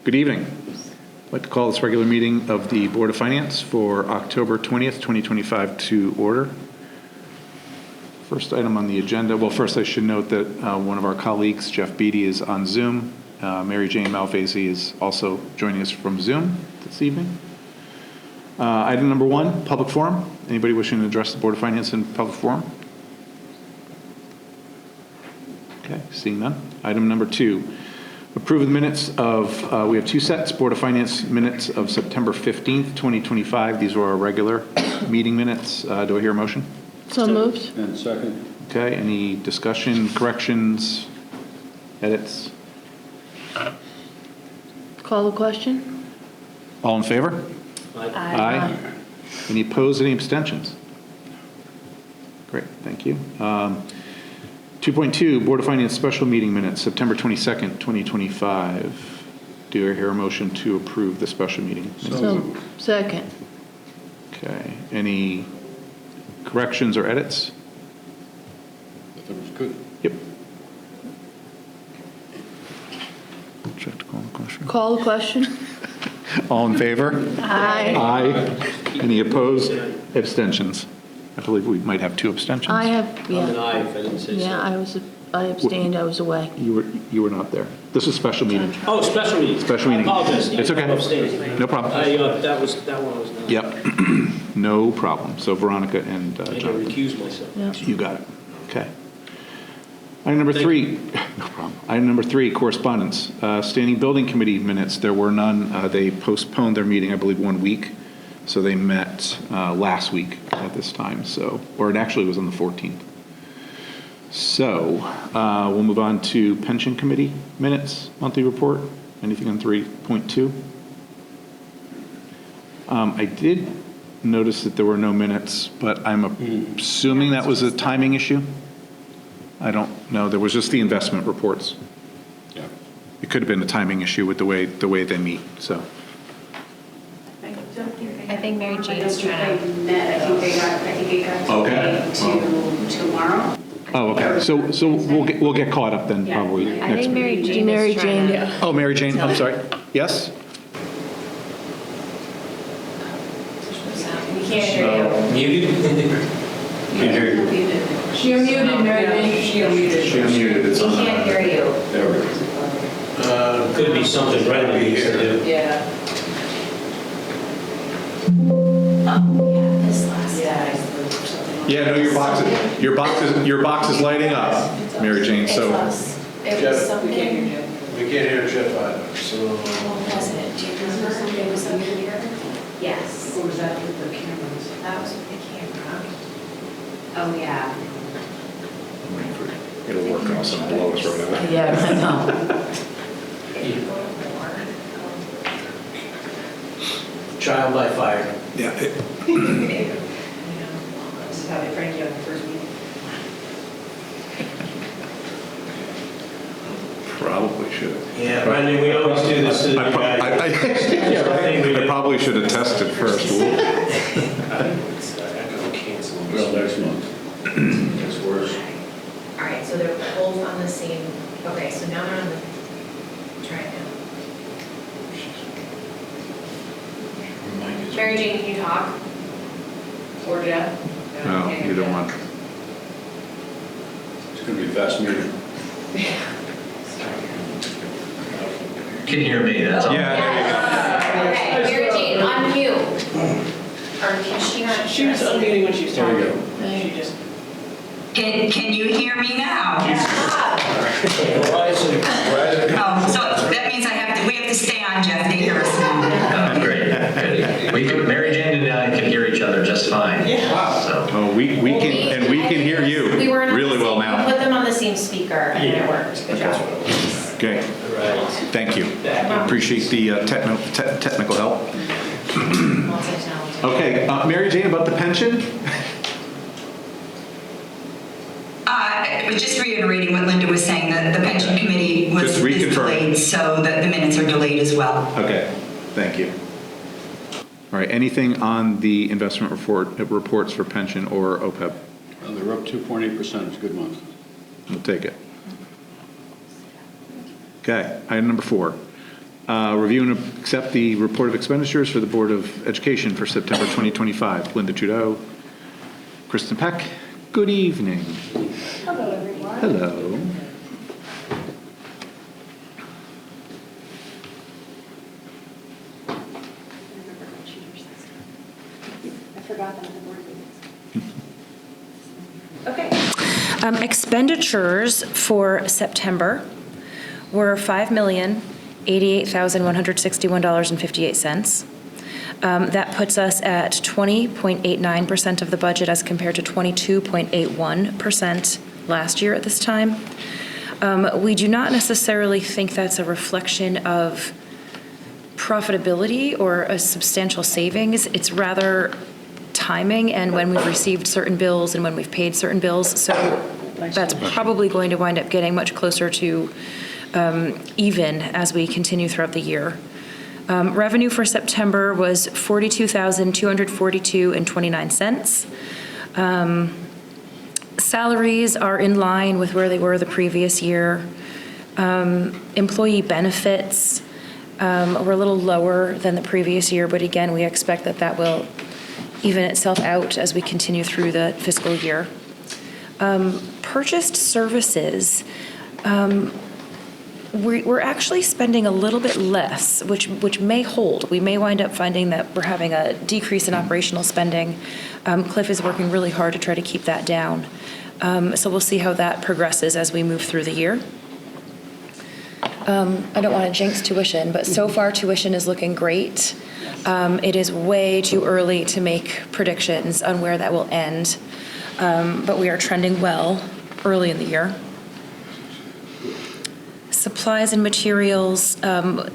Good evening. I'd like to call this regular meeting of the Board of Finance for October 20th, 2025 to order. First item on the agenda, well, first I should note that one of our colleagues, Jeff Beatty, is on Zoom. Mary Jane Malvasi is also joining us from Zoom this evening. Item number 1, public forum. Anybody wishing to address the Board of Finance in public forum? Okay, seeing none. Item number 2, approve the minutes of, we have 2 sets, Board of Finance minutes of September 15th, 2025. These were our regular meeting minutes. Do I hear a motion? So moved. And second. Okay, any discussion, corrections, edits? Call the question? All in favor? Aye. Any opposed, any abstentions? Great, thank you. 2.2, Board of Finance special meeting minutes, September 22nd, 2025. Do I hear a motion to approve the special meeting? So, second. Okay, any corrections or edits? I thought it was good. Yep. Check to call the question. Call the question? All in favor? Aye. Aye. Any opposed? Abstentions? I believe we might have 2 abstentions. I have, I'm an yeah. aye if I didn't say so. Yeah, I abstained, I was away. You were not there. This is special meeting. Oh, special meeting. Special meeting. I apologize. It's okay. I'm abstaining. No problem. That one was not. Yep. No problem. So Veronica and I had to Jonathan. recuse myself. Yeah. You got it. Okay. Item number 3. No problem. Item number 3, correspondence. Standing Building Committee minutes. There were none. They postponed their meeting, I believe, 1 week. So they met last week at this time. So, or it actually was on the 14th. So we'll move on to Pension Committee minutes, monthly report. Anything on 3.2? I did notice that there were no minutes, but I'm assuming that was a timing issue. I don't know. There was just the investment reports. Yeah. It could have been a timing issue with the way they meet. So I think Mary Jane's trying to. I think it got Okay. delayed to tomorrow. oh, okay. So we'll get caught up then probably I next think week. Mary Jane Mary is trying Jane. to. Oh, Mary Jane. I'm sorry. Yes. We can't hear Muted? Can't hear you. you. You're muted, Mary Jane. She unmuted. She unmuted. It's We on. can't hear you. There we go. Could be something right in here. Yeah. Oh, yeah, this last. Yeah. No, your box is lighting up, Mary Jane. So. It was something. We can't hear you. We can't hear Jeff either, so. What was it? Do you remember? It was up here? Yes. Or was that with the cameras? That was with the camera. Oh, yeah. It'll work on some blow us right away. Yeah, I know. If you go to more. Trial by fire. Yeah. This is how they prank you on the first meeting. Probably should. Yeah, I mean, we always do this to the guys. I probably should have tested first. Well, next month. It's worse. All right, so they're both on the same, okay, so now they're on the, try it now. Mary Jane, can you talk? Or Jeff? No, either one. It's going to be a fast meeting. Can hear me, that's all. Yeah, Okay, Mary Jane, unmute. Or can she not? She was unmuting when she was There talking. we go. She just. Can you hear me now? Horizon. Oh, so that means we have to stay on, Jeff, to hear us now. Oh, great, good. Mary Jane and I can hear each other just fine. Yeah. So, Oh, we can hear you We weren't on really the well same- now. Put them on the same speaker and it worked. Good job. Okay, Right. thank you. Appreciate the technical help. Multi-talented. Okay, Mary Jane, about the pension? I was just reiterating what Linda was saying, that the pension committee Just is reconfirm. delayed, so that the minutes are delayed as well. Okay, thank you. All right, anything on the investment reports for pension or OPEB? They're up 2.8%. It's a good month. We'll take it. Okay, item number 4. Review and accept the report of expenditures for the Board of Education for September 2025. Linda Trudeau, Kristen Peck, good evening. Hello, everyone. Hello. I forgot that the board meetings. Okay. Expenditures for September were $5,088,161.58. That puts us at 20.89% of the budget as compared to 22.81% last year at this time. We do not necessarily think that's a reflection of profitability or a substantial savings. It's rather timing and when we've received certain bills and when we've paid certain bills. So that's probably going to wind up getting much closer to even as we continue throughout the year. Revenue for September was $42,242.29. Salaries are in line with where they were the previous year. Employee benefits were a little lower than the previous year, but again, we expect that that will even itself out as we continue through the fiscal year. Purchased services, we're actually spending a little bit less, which may hold. We may wind up finding that we're having a decrease in operational spending. Cliff is working really hard to try to keep that down. So we'll see how that progresses as we move through the year. I don't want to jinx tuition, but so far tuition is looking great. It is way too early to make predictions on where that will end, but we are trending well early in the year. Supplies and materials,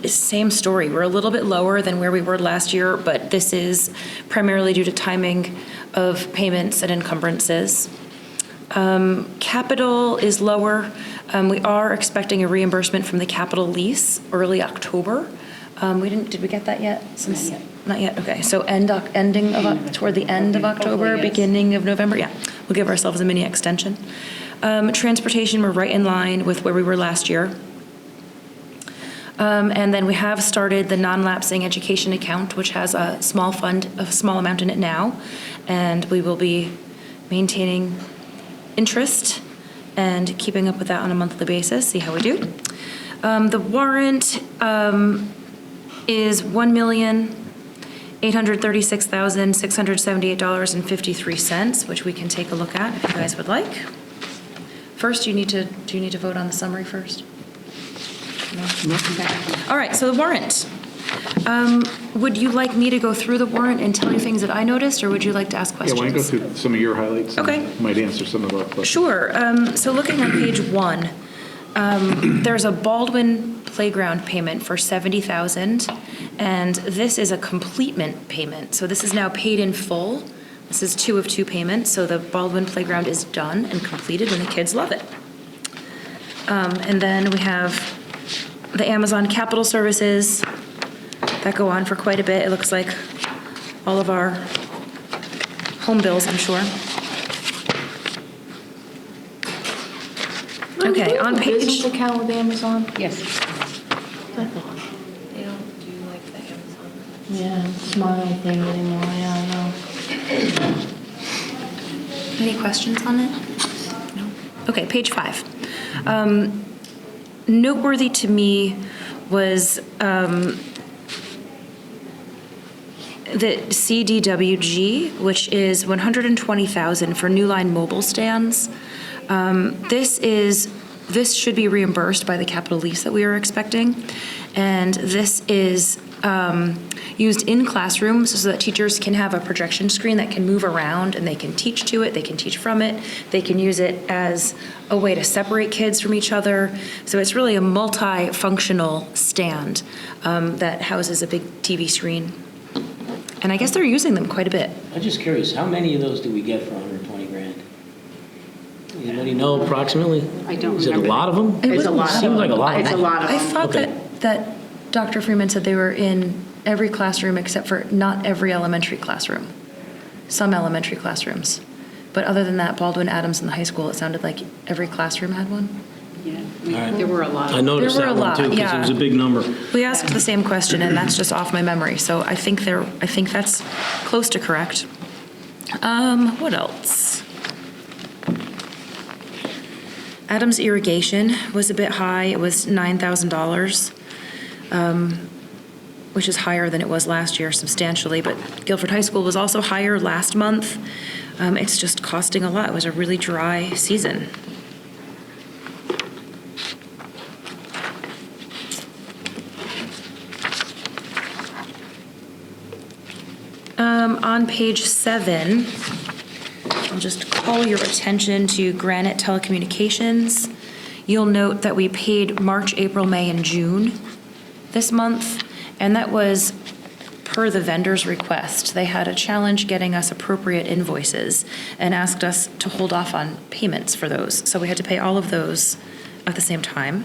same story. We're a little bit lower than where we were last year, but this is primarily due to timing of payments and encumbrances. Capital is lower. We are expecting a reimbursement from the capital lease early October. Did we get that yet? Not yet. Okay. So toward the end of October, Hopefully, yes. beginning of November. Yeah, we'll give ourselves a mini extension. Transportation, we're right in line with where we were last year. And then we have started the non-lapsing education account, which has a small amount in it now, and we will be maintaining interest and keeping up with that on a monthly basis, see how we do. The warrant is $1,836,678.53, which we can take a look at if you guys would like. First, do you need to vote on the summary first? No? Okay. All right, so the warrant. Would you like me to go through the warrant and tell you things that I noticed, or would you like to ask Yeah, questions? why don't you go through some of your highlights? and Okay. Might answer some of our questions. Sure. So looking on page 1, there's a Baldwin playground payment for $70,000, and this is a completement payment. So this is now paid in full. This is 2 of 2 payments, so the Baldwin playground is done and completed, and the kids love it. And then we have the Amazon Capital Services that go on for quite a bit. It looks like all of our home bills, I'm sure. Okay, on Business page, account with Amazon? Yes. I thought. They don't do like the Amazon. Yeah, smile thing anymore, yeah, I know. any questions on it? No? Okay, page 5. Noteworthy to me was the CDWG, which is $120,000 for New Line mobile stands. This should be reimbursed by the capital lease that we are expecting, and this is used in classrooms so that teachers can have a projection screen that can move around and they can teach to it, they can teach from it, they can use it as a way to separate kids from each other. So it's really a multi-functional stand that houses a big TV screen. And I guess they're using them quite a bit. I'm just curious, how many of those do we get for 120 grand? Anybody know approximately? I don't Is it a remember. lot of them? It's a lot of Seems like a lot. It's a lot of I them. thought Okay. that Dr. Freeman said they were in every classroom except for not every elementary classroom. Some elementary classrooms. But other than that, Baldwin, Adams, and the high school, it sounded like every classroom had one. right. There were a lot. I noticed There were that a one lot, too, because yeah. it was a big number. We asked the same question, and that's just off my memory, so I think that's close to correct. What else? Adams Irrigation was a bit high, it was $9,000, which is higher than it was last year substantially, but Guilford High School was also higher last month. It's just costing a lot, it was a really dry season. On page 7, I'll just call your attention to Granite Telecommunications. You'll note that we paid March, April, May, and June this month, and that was per the vendor's request. They had a challenge getting us appropriate invoices and asked us to hold off on payments for those. So we had to pay all of those at the same time.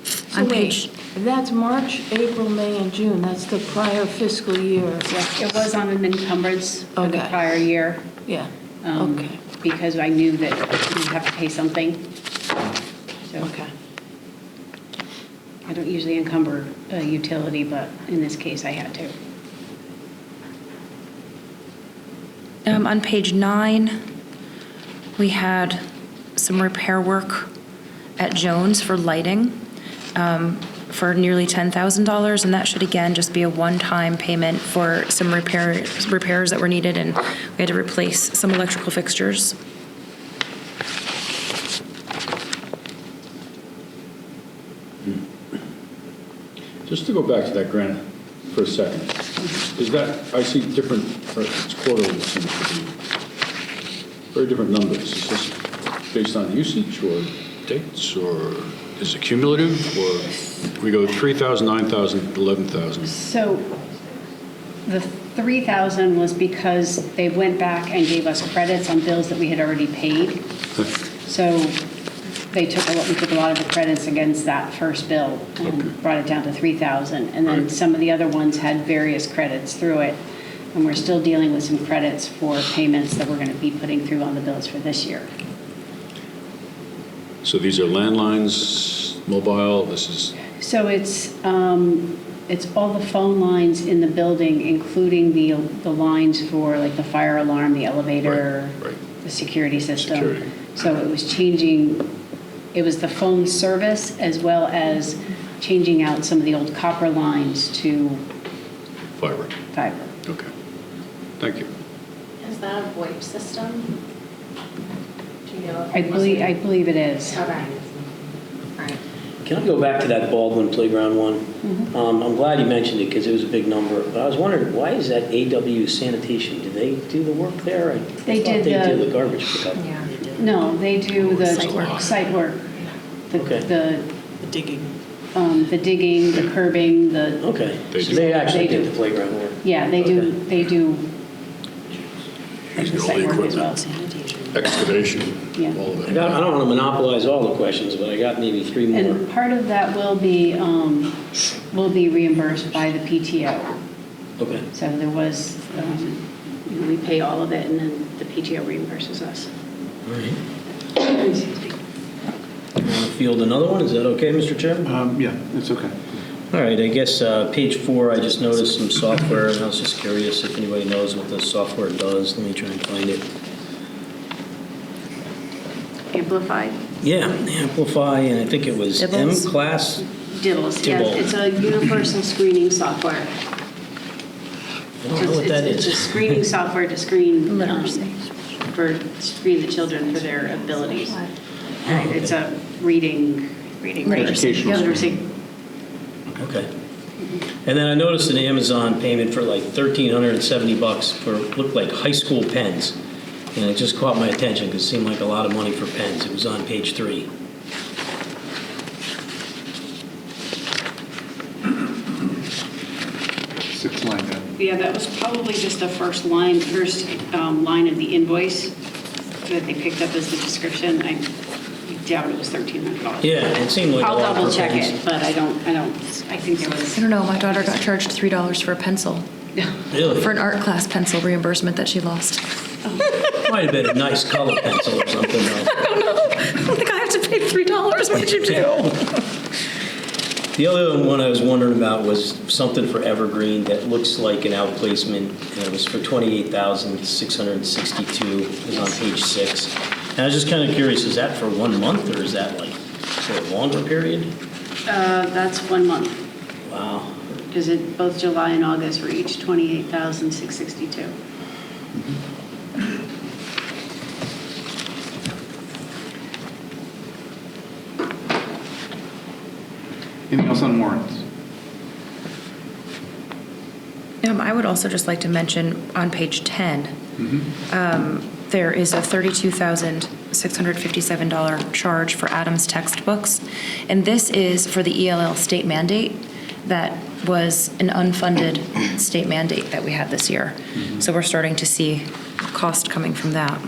So On wait, page, that's March, April, May, and June. That's the prior fiscal year. It was on an encumbrance for the Okay. prior year. Yeah, um, okay, Because I knew that we'd have to pay something. So okay. I don't usually encumber a utility, but in this case, I had to. on page 9, we had some repair work at Jones for lighting for nearly $10,000, and that should again just be a one-time payment for some repairs that were needed, and we had to replace some electrical fixtures. Just to go back to that granite for a second, is that, I see different, it's quarterly, seems to be very different numbers. Is this based on usage or dates, or is it cumulative, or we go 3,000, 9,000, 11,000? So the 3,000 was because they went back and gave us credits on bills that we had already paid. So we took a lot of the credits against that first bill and brought it down to 3,000. And then some of the other ones had various credits through it. And we're still dealing with some credits for payments that we're going to be putting through on the bills for this year. So these are landlines, mobile, this is, So it's all the phone lines in the building, including the lines for like the fire alarm, the elevator, Right. the security system. Security. So it was changing, it was the phone service as well as changing out some of the old copper lines to fiber. fiber. Okay. Thank you. Is that a VoIP system? Do you know? I believe it is. Okay. All right. Can I go back to that Baldwin Playground one? I'm glad you mentioned it because it was a big number. But I was wondering, why is that AW Sanitation? Do they do the work there? I They thought did they the- do the garbage pickup. Yeah. No, they do the Site work. site work. Okay. The digging, the curbing, the, Okay, They so do. they actually They do. did the playground work. yeah, they do Using the all site the work as well. equipment, excavation, Yeah. all of I that. don't want to monopolize all the questions, but I got maybe 3 more. And part of that will be reimbursed by the PTO. Okay. So there was, we pay all of it and then the PTO reimburses us. All right. Want to field another one? Is that okay, Mr. Chairman? Yeah, it's okay. All right, I guess page 4, I just noticed some software, and I was just curious if anybody knows what the software does. Let me try and find it. Amplified? Yeah, Amplify, and I think it was Dibbles? M-Class. Dibbles, yeah. Dibble. It's a universal screening software. I don't know what that It's a is. screening software to screen, Literacy. screen the children for their abilities. It's a reading. Educational. Literacy. Okay. And then I noticed an Amazon payment for like $1,370 for, looked like high school pens. And it just caught my attention because it seemed like a lot of money for pens. It was on page 3. Sixth line down. Yeah, that was probably just the first line of the invoice that they picked up as the description. I doubt it was $1,300. Yeah, it seemed like a I'll lot double for check pens. it, but I think there was. I don't know, my daughter got charged $3 for a pencil. Really? for an art class pencil reimbursement that she lost. Might have been a nice color pencil or something, though. I don't think I have to pay $3. What did you do? The other one I was wondering about was something for Evergreen that looks like an outplacement, and it was for $28,662. It was on page 6. And I was just kind of curious, is that for 1 month, or is that like for a longer period? That's 1 month, Wow. because both July and August were each 28,662. Anything else on warrants? I would also just like to mention on page 10, there is a $32,657 charge for Adams textbooks. And this is for the ELL state mandate that was an unfunded state mandate that we had this year. So we're starting to see cost coming from that.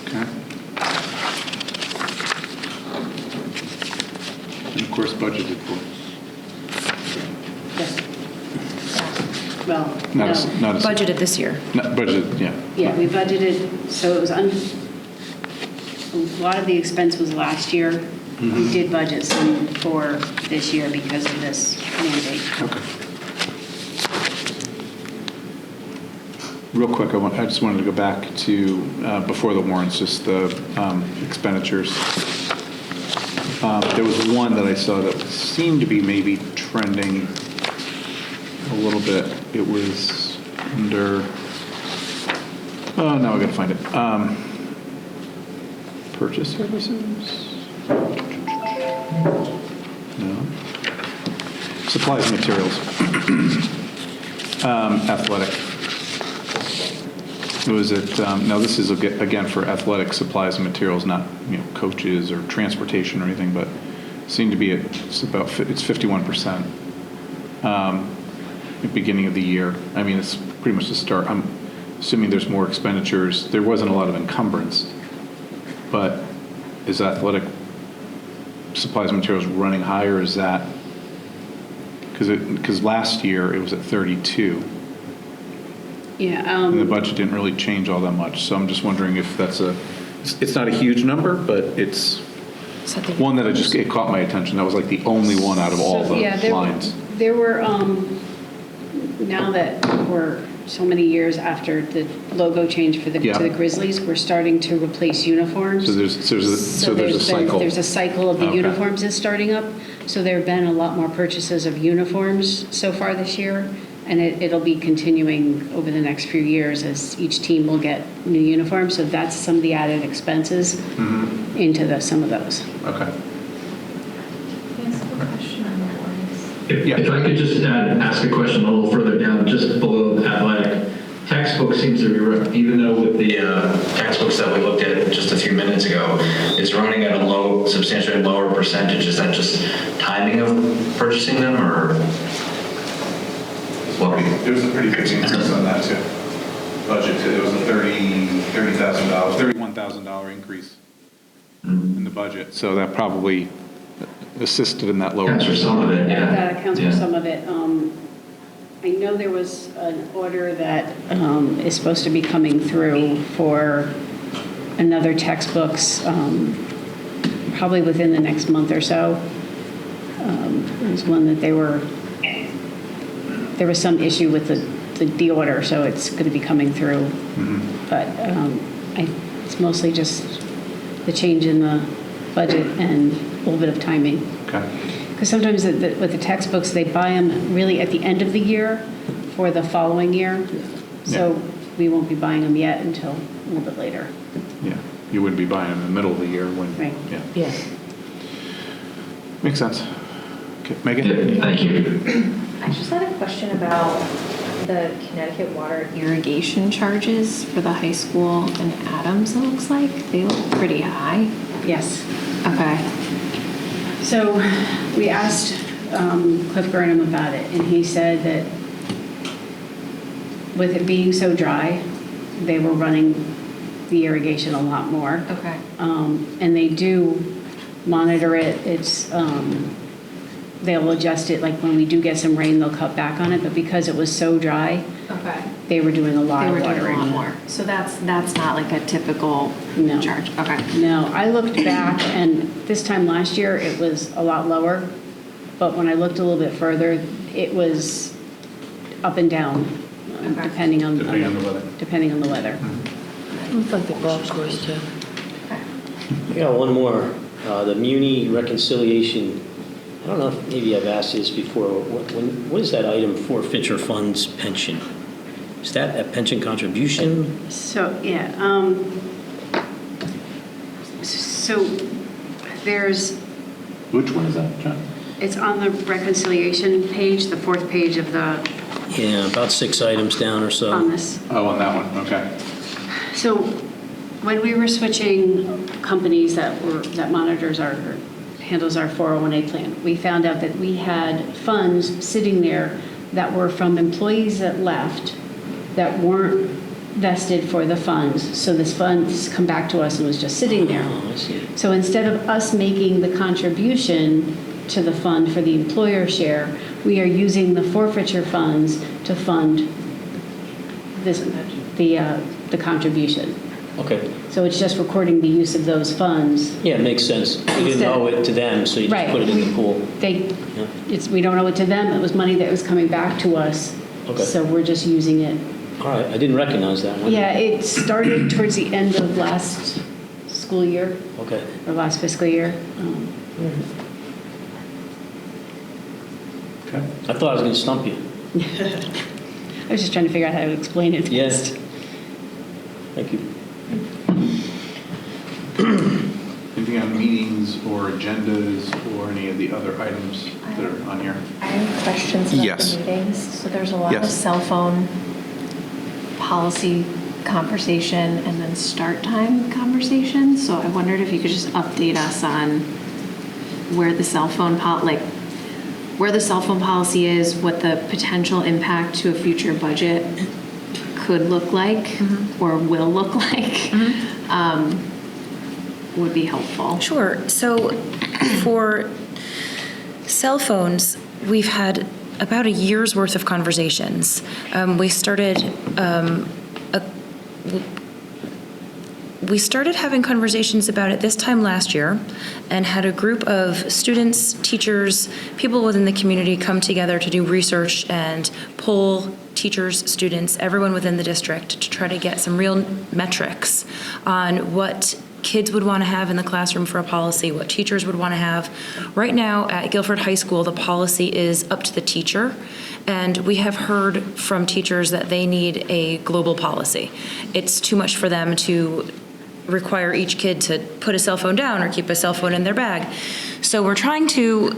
Okay. And of course, budgeted for. Yes. Well, Not no. a- not a- Budgeted this year. Not budgeted, yeah. Yeah, we budgeted, so it was, a lot of the expense was last year. We did budget some for this year because of this mandate. Okay. Real quick, I just wanted to go back to, before the warrants, just the expenditures. There was one that I saw that seemed to be maybe trending a little bit. It was under, oh, now I gotta find it. Purchase services? No. Supplies and materials. Athletic. It was at, now this is again for athletic supplies and materials, not, coaches or transportation or anything, but seemed to be it's 51%. At the beginning of the year. I mean, it's pretty much the start. I'm assuming there's more expenditures. There wasn't a lot of encumbrance, but is athletic supplies and materials running higher? Is that, because last year it was at 32. Yeah. And the budget didn't really change all that much, so I'm just wondering if that's it's not a huge number, but it's one that it caught my attention. That was like the only one out of all the lines. There were, now that we're so many years after the logo change to the Grizzlies, we're starting to replace uniforms. So there's a cycle. There's a cycle of the uniforms is starting up. So there have been a lot more purchases of uniforms so far this year. And it'll be continuing over the next few years as each team will get new uniforms. So that's some of the added expenses into some of those. Okay. Yes, a question on the warrants. If I could just ask a question a little further down, just below athletic. Textbook seems to be, even though with the textbooks that we looked at just a few minutes ago, is running at a substantially lower percentage. Is that just timing of purchasing them, or? There was a pretty big increase on that too. Budget, it was a $31,000 increase in the budget. So that probably assisted in that lower. That's for some of it, yeah. That accounts for some of it. I know there was an order that is supposed to be coming through for another textbooks, probably within the next month or so. There's one that there was some issue with the order, so it's going to be coming through. But it's mostly just the change in the budget and a little bit of timing. Okay. Because sometimes with the textbooks, they buy them really at the end of the year for the following year. So we won't be buying them yet until a little bit later. Yeah, you wouldn't be buying them in the middle of the year when. Right. Yeah. Makes sense. Okay, Megan? Yeah, thank you. I just had a question about the Connecticut water irrigation charges for the high school in Adams, it looks like. They look pretty high. Yes. Okay. So we asked Cliff Burnham about it, and he said that with it being so dry, they were running the irrigation a lot more. Okay. And they do monitor it. It's they'll adjust it, like when we do get some rain, they'll cut back on it, but because it was so dry, Okay. they were doing a lot They of were doing watering. a lot more. So that's not like a typical No. charge? Okay. No, I looked back, and this time last year, it was a lot lower, but when I looked a little bit further, it was up and down, Okay. depending on Depending on the weather. Depending on the weather. Looks like the golf course too. I got one more. The Muni reconciliation. I don't know if maybe I've asked you this before. What is that item forfeiture funds pension? Is that a pension contribution? So, yeah, so there's, Which one is that, John? it's on the reconciliation page, the fourth page of the, Yeah, about 6 items down or so. on this. Oh, on that one, okay. So when we were switching companies that monitors our, or handles our 401A plan, we found out that we had funds sitting there that were from employees that left that weren't vested for the funds. So this funds come back to us and was just sitting there. Oh, I see. So instead of us making the contribution to the fund for the employer share, we are using the forfeiture funds to fund this, the contribution. Okay. So it's just recording the use of those funds. Yeah, it makes sense. You didn't Instead- owe it to them, so you just Right. put it in the pool. We don't owe it to them, it was money that was coming back to us. Okay. So we're just using it. All right, I didn't recognize that one. Yeah, it started towards the end of last school year, Okay. or last fiscal year. Okay. I thought I was going to stump you. I was just trying to figure out how to explain it. Yes. Thank you. Anything on meetings or agendas or any of the other items that are on here? I have questions about Yes. the meetings. So there's a lot of Yes. cell phone policy conversation and then start time conversation. So I wondered if you could just update us on where the cell phone where the cell phone policy is, what the potential impact to a future budget could look like or will look like, would be helpful. Sure. So for cell phones, we've had about a year's worth of conversations. We started having conversations about it this time last year and had a group of students, teachers, people within the community come together to do research and poll teachers, students, everyone within the district to try to get some real metrics on what kids would want to have in the classroom for a policy, what teachers would want to have. Right now at Guilford High School, the policy is up to the teacher, and we have heard from teachers that they need a global policy. It's too much for them to require each kid to put a cell phone down or keep a cell phone in their bag. So we're trying to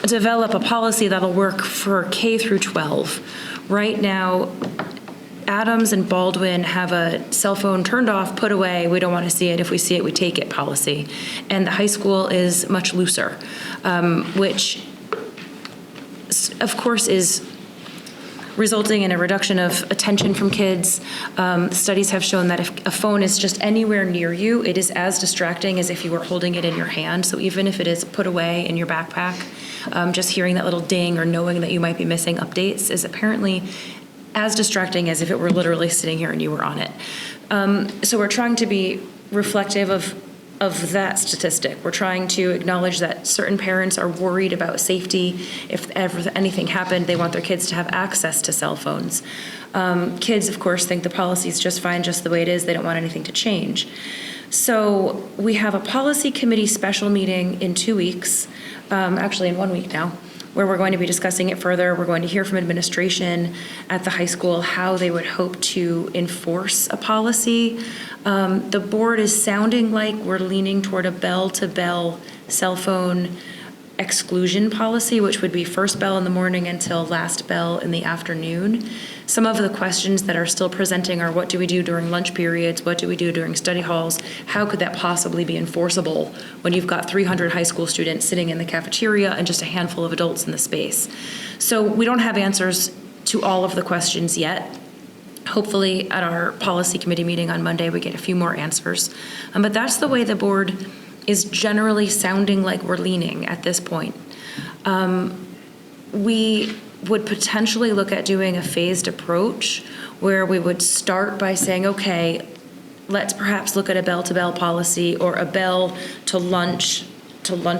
develop a policy that'll work for K through 12. Right now, Adams and Baldwin have a cell phone turned off, put away, we don't want to see it, if we see it, we take it policy. And the high school is much looser, which of course is resulting in a reduction of attention from kids. Studies have shown that if a phone is just anywhere near you, it is as distracting as if you were holding it in your hand. So even if it is put away in your backpack, just hearing that little ding or knowing that you might be missing updates is apparently as distracting as if it were literally sitting here and you were on it. So we're trying to be reflective of that statistic. We're trying to acknowledge that certain parents are worried about safety. If ever anything happened, they want their kids to have access to cell phones. Kids, of course, think the policy is just fine just the way it is. They don't want anything to change. So we have a policy committee special meeting in 2 weeks, actually in 1 week now, where we're going to be discussing it further. We're going to hear from administration at the high school how they would hope to enforce a policy. The board is sounding like we're leaning toward a bell-to-bell cell phone exclusion policy, which would be first bell in the morning until last bell in the afternoon. Some of the questions that are still presenting are, what do we do during lunch periods? What do we do during study halls? How could that possibly be enforceable when you've got 300 high school students sitting in the cafeteria and just a handful of adults in the space? So we don't have answers to all of the questions yet. Hopefully at our policy committee meeting on Monday, we get a few more answers. But that's the way the board is generally sounding like we're leaning at this point. We would potentially look at doing a phased approach where we would start by saying, okay, let's perhaps look at a bell-to-bell policy or a bell to lunch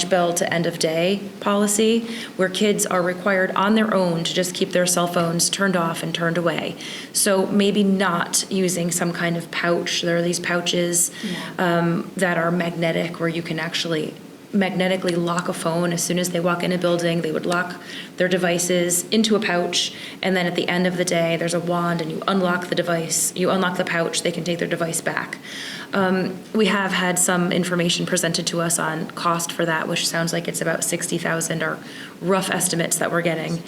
bell to end of day policy, where kids are required on their own to just keep their cell phones turned off and turned away. So maybe not using some kind of pouch. There are these pouches that are magnetic, where you can actually magnetically lock a phone. As soon as they walk in a building, they would lock their devices into a pouch, and then at the end of the day, there's a wand and you unlock the device, you unlock the pouch, they can take their device back. We have had some information presented to us on cost for that, which sounds like it's about 60,000 are rough estimates that we're getting,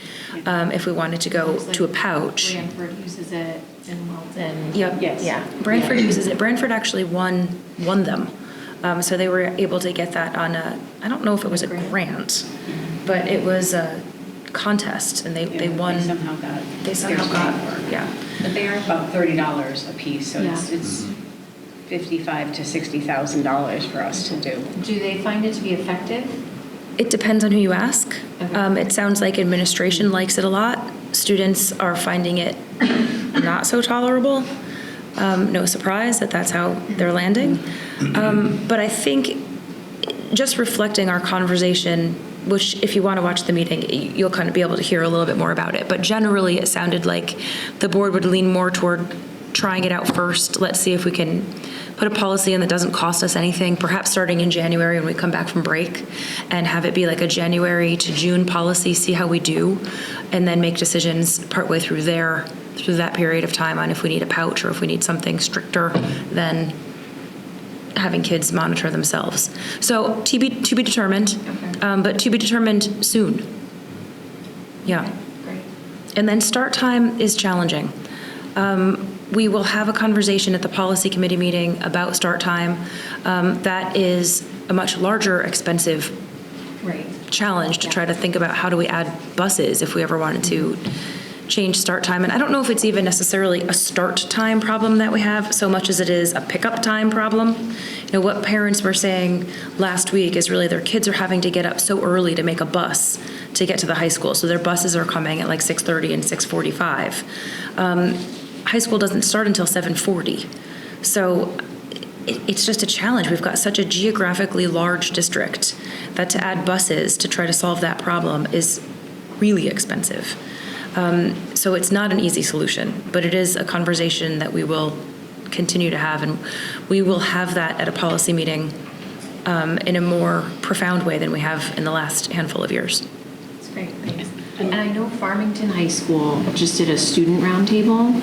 if we wanted to go to a pouch. Branford uses it in Wilton. Yep. Yes. Yeah. Branford uses it. Branford actually won them. So they were able to get that on I don't know if it was a grant, but it was a contest, and they won. They somehow got, yeah. But they are about $30 a piece, so it's $55,000 to $60,000 for us to do. Do they find it to be effective? It depends on who you ask. Okay. It sounds like administration likes it a lot. Students are finding it not so tolerable. No surprise that that's how they're landing. But I think just reflecting our conversation, which if you want to watch the meeting, you'll kind of be able to hear a little bit more about it. But generally, it sounded like the board would lean more toward trying it out first. Let's see if we can put a policy in that doesn't cost us anything, perhaps starting in January when we come back from break, and have it be like a January to June policy, see how we do, and then make decisions partway through that period of time on if we need a pouch or if we need something stricter than having kids monitor themselves. So to be determined, but to be determined soon. Yeah. Great. And then start time is challenging. We will have a conversation at the policy committee meeting about start time. That is a much larger, expensive challenge to try to think about how do we add buses if we ever wanted to change start time. And I don't know if it's even necessarily a start time problem that we have so much as it is a pickup time problem. You know, what parents were saying last week is really their kids are having to get up so early to make a bus to get to the high school. So their buses are coming at like 6:30 and 6:45. High school doesn't start until 7:40. So it's just a challenge. We've got such a geographically large district that to add buses to try to solve that problem is really expensive. So it's not an easy solution, but it is a conversation that we will continue to have, and we will have that at a policy meeting in a more profound way than we have in the last handful of years. That's great, thanks. And I know Farmington High School just did a student roundtable.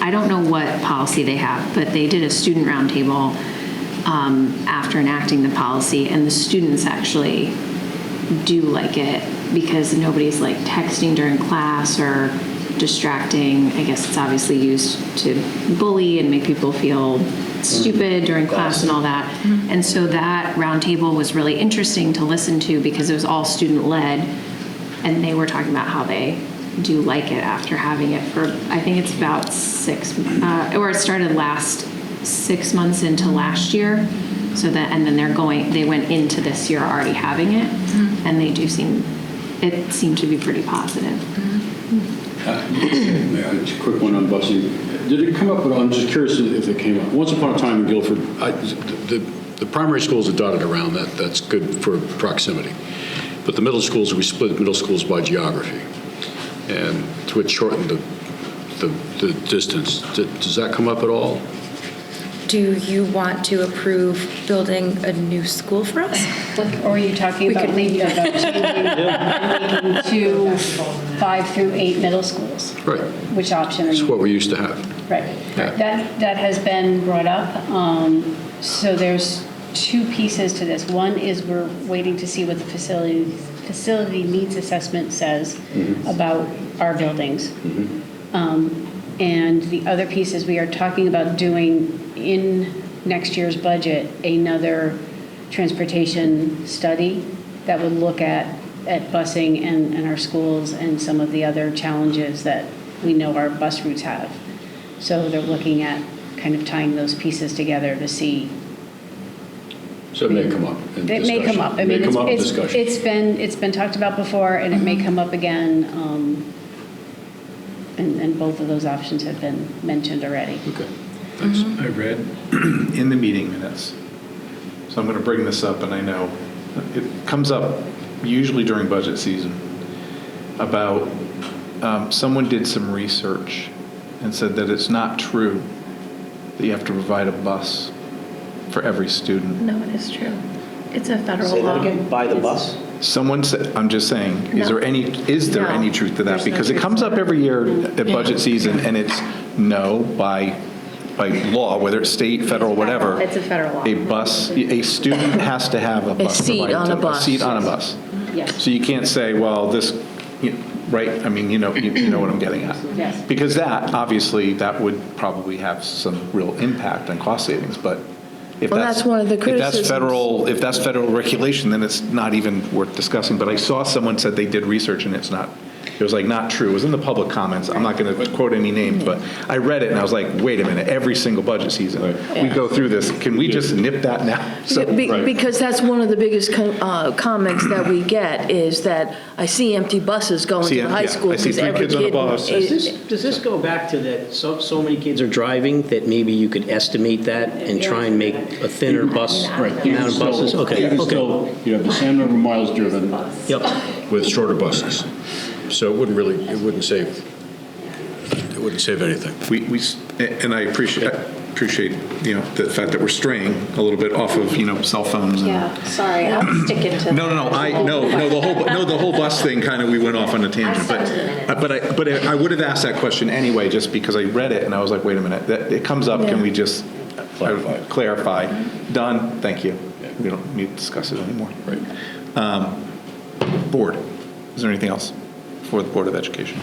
I don't know what policy they have, but they did a student roundtable after enacting the policy, and the students actually do like it because nobody's like texting during class or distracting. I guess it's obviously used to bully and make people feel stupid during class and all that. And so that roundtable was really interesting to listen to because it was all student-led, and they were talking about how they do like it after having it for, I think it's about it started last 6 months into last year. So that, and then they went into this year already having it, and it seemed to be pretty positive. Just a quick one on busing. Did it come up, but I'm just curious if it came up. Once upon a time in Guilford, the primary schools are dotted around, that's good for proximity. But the middle schools, we split middle schools by geography, and to shorten the distance. Does that come up at all? Do you want to approve building a new school for us? Or are you talking about making to 5 through 8 middle schools? Right. Which option are you? It's what we used to have. Right. That has been brought up. So there's 2 pieces to this. One is we're waiting to see what the facility needs assessment says about our buildings. And the other piece is we are talking about doing in next year's budget another transportation study that would look at busing and our schools and some of the other challenges that we know our bus routes have. So they're looking at kind of tying those pieces together to see So it may come up in It may come discussion. up. I May mean, come up in it's discussion. it's been talked about before, and it may come up again. And both of those options have been mentioned already. Okay, thanks. I read in the meeting minutes, so I'm going to bring this up, and I know it comes up usually during budget season, about someone did some research and said that it's not true that you have to provide a bus for every student. No, it is true. It's a federal Say law. that again, by the bus? Someone said, I'm just saying, is there No. any truth to that? There's no Because it truth comes to up that. every year at budget season, and it's no, by law, whether it's state, federal, whatever. It's a federal law. A student has to have a bus seat provided on to a them, bus. A seat on a bus. Yes. So you can't say, well, this, right, I mean, you know what I'm getting at. Yes. Because that, obviously, that would probably have some real impact on cost savings, but if Well, that's one of the criticisms. If that's federal regulation, then it's not even worth discussing. But I saw someone said they did research and it was like not true. It was in the public comments. I'm not going to quote any names, but I read it and I was like, wait a minute, every single budget season, we go through this. Can we just nip that now? So, Because that's one of the biggest comments that we get is that I see empty buses going to the high school. I see because 3 every kids on a kid bus. Does this go back to that so many kids are driving that maybe you could estimate that and try and make a thinner bus amount of buses? Okay, You can okay. still, you have the same number of miles driven Yep. with shorter buses. So it wouldn't save anything. and I appreciate the fact that we're straying a little bit off of cell phones. And, Yeah, sorry, I'm sticking to. The whole bus thing kind of, we went off on a tangent, but I would have asked that question anyway, just because I read it and I was like, wait a minute, it comes up, can we just clarify? Done, thank you. We don't need to discuss it anymore. Right. Board, is there anything else for the Board of Education?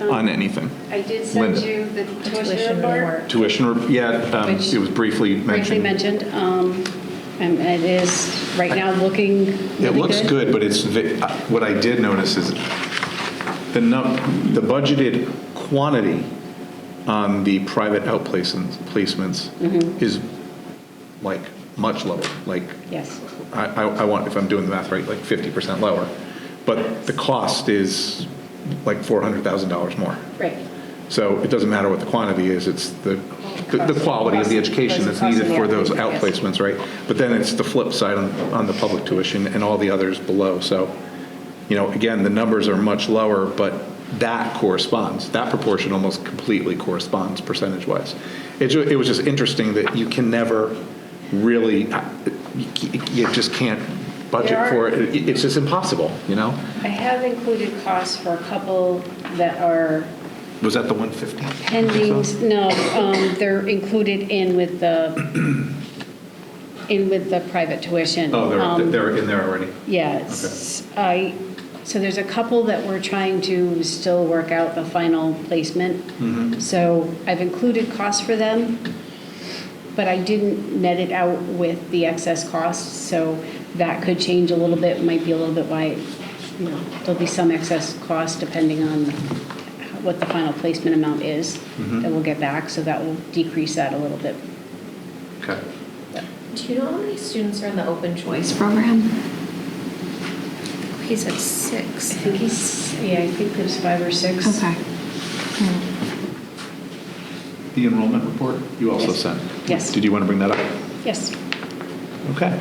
On anything? I did send Linda. you the tuition report. Tuition, Which it was briefly Briefly mentioned. mentioned, and it is right now looking It really looks good, but what I did notice is the budgeted quantity on the private outplacements is like much lower, like Yes. I want, if I'm doing the math right, like 50% lower. But the cost is like $400,000 more. Right. So it doesn't matter what the quantity is, it's the quality of the education that's needed for those outplacements, right? But then it's the flip side on the public tuition and all the others below. So, again, the numbers are much lower, but that corresponds, that proportion almost completely corresponds percentage-wise. It was just interesting that you can never really, you just can't budget for it. It's just impossible, I have included costs for a couple that are Was that the 150? pending. No, they're included in with the private tuition. Oh, they're in there already? Yes. So there's a couple that we're trying to still work out the final placement. So I've included costs for them, but I didn't net it out with the excess costs. So that could change a little bit, might be a little bit why, there'll be some excess cost depending on what the final placement amount is that we'll get back. So that will decrease that a little bit. Okay. Do you know how many students are in the open choice program? He's at 6. I think there's 5 or 6. Okay. The enrollment report you also Yes. sent? Yes. Did you want to bring that up? Yes. Okay.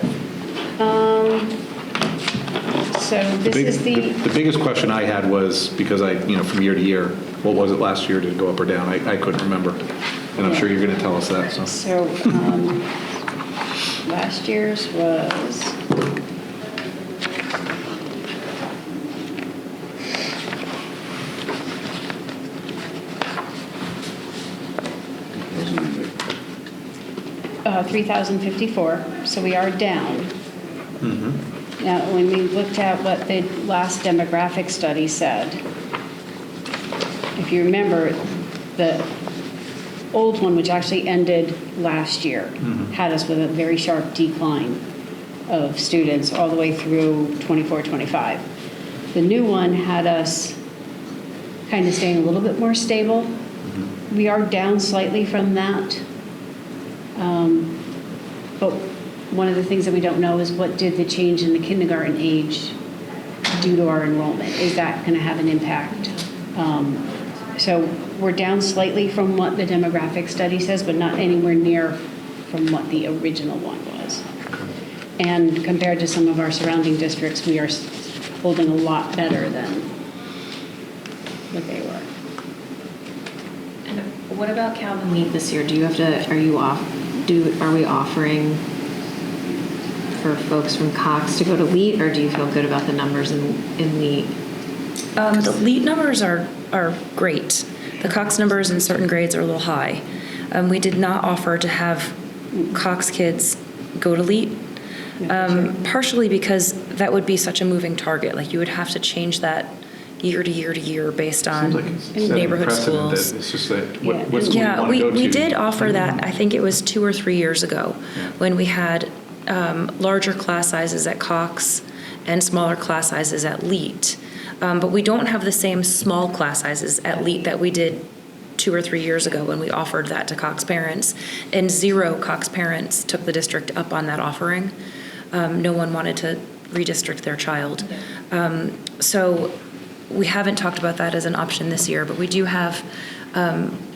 So this is The biggest question I had was, because from year to year, what was it last year? Did it go up or down? I couldn't remember. And I'm sure you're going to tell us that, so. So last year's was, $3,054, so we are down. Now, when we looked at what the last demographic study said, if you remember, the old one, which actually ended last year, had us with a very sharp decline of students all the way through 24, 25. The new one had us kind of staying a little bit more stable. We are down slightly from that. But one of the things that we don't know is what did the change in the kindergarten age do to our enrollment? Is that going to have an impact? So we're down slightly from what the demographic study says, but not anywhere near from what the original one was. And compared to some of our surrounding districts, we are holding a lot better than what they were. And what about Calvin Leap this year? Do you have to, are we offering for folks from Cox to go to LEAT, or do you feel good about the numbers in LEAT? The LEAT numbers are great. The Cox numbers in certain grades are a little high. We did not offer to have Cox kids go to LEAT, partially because that would be such a moving target. Like, you would have to change that year to year to year based on Seems like it's setting neighborhood precedent that schools. it's just that, what school do you Yeah, want to go to? we did offer that, I think it was 2 or 3 years ago, when we had larger class sizes at Cox and smaller class sizes at LEAT. But we don't have the same small class sizes at LEAT that we did 2 or 3 years ago when we offered that to Cox parents. And 0 Cox parents took the district up on that offering. No one wanted to redistrict their child. So we haven't talked about that as an option this year, but we do have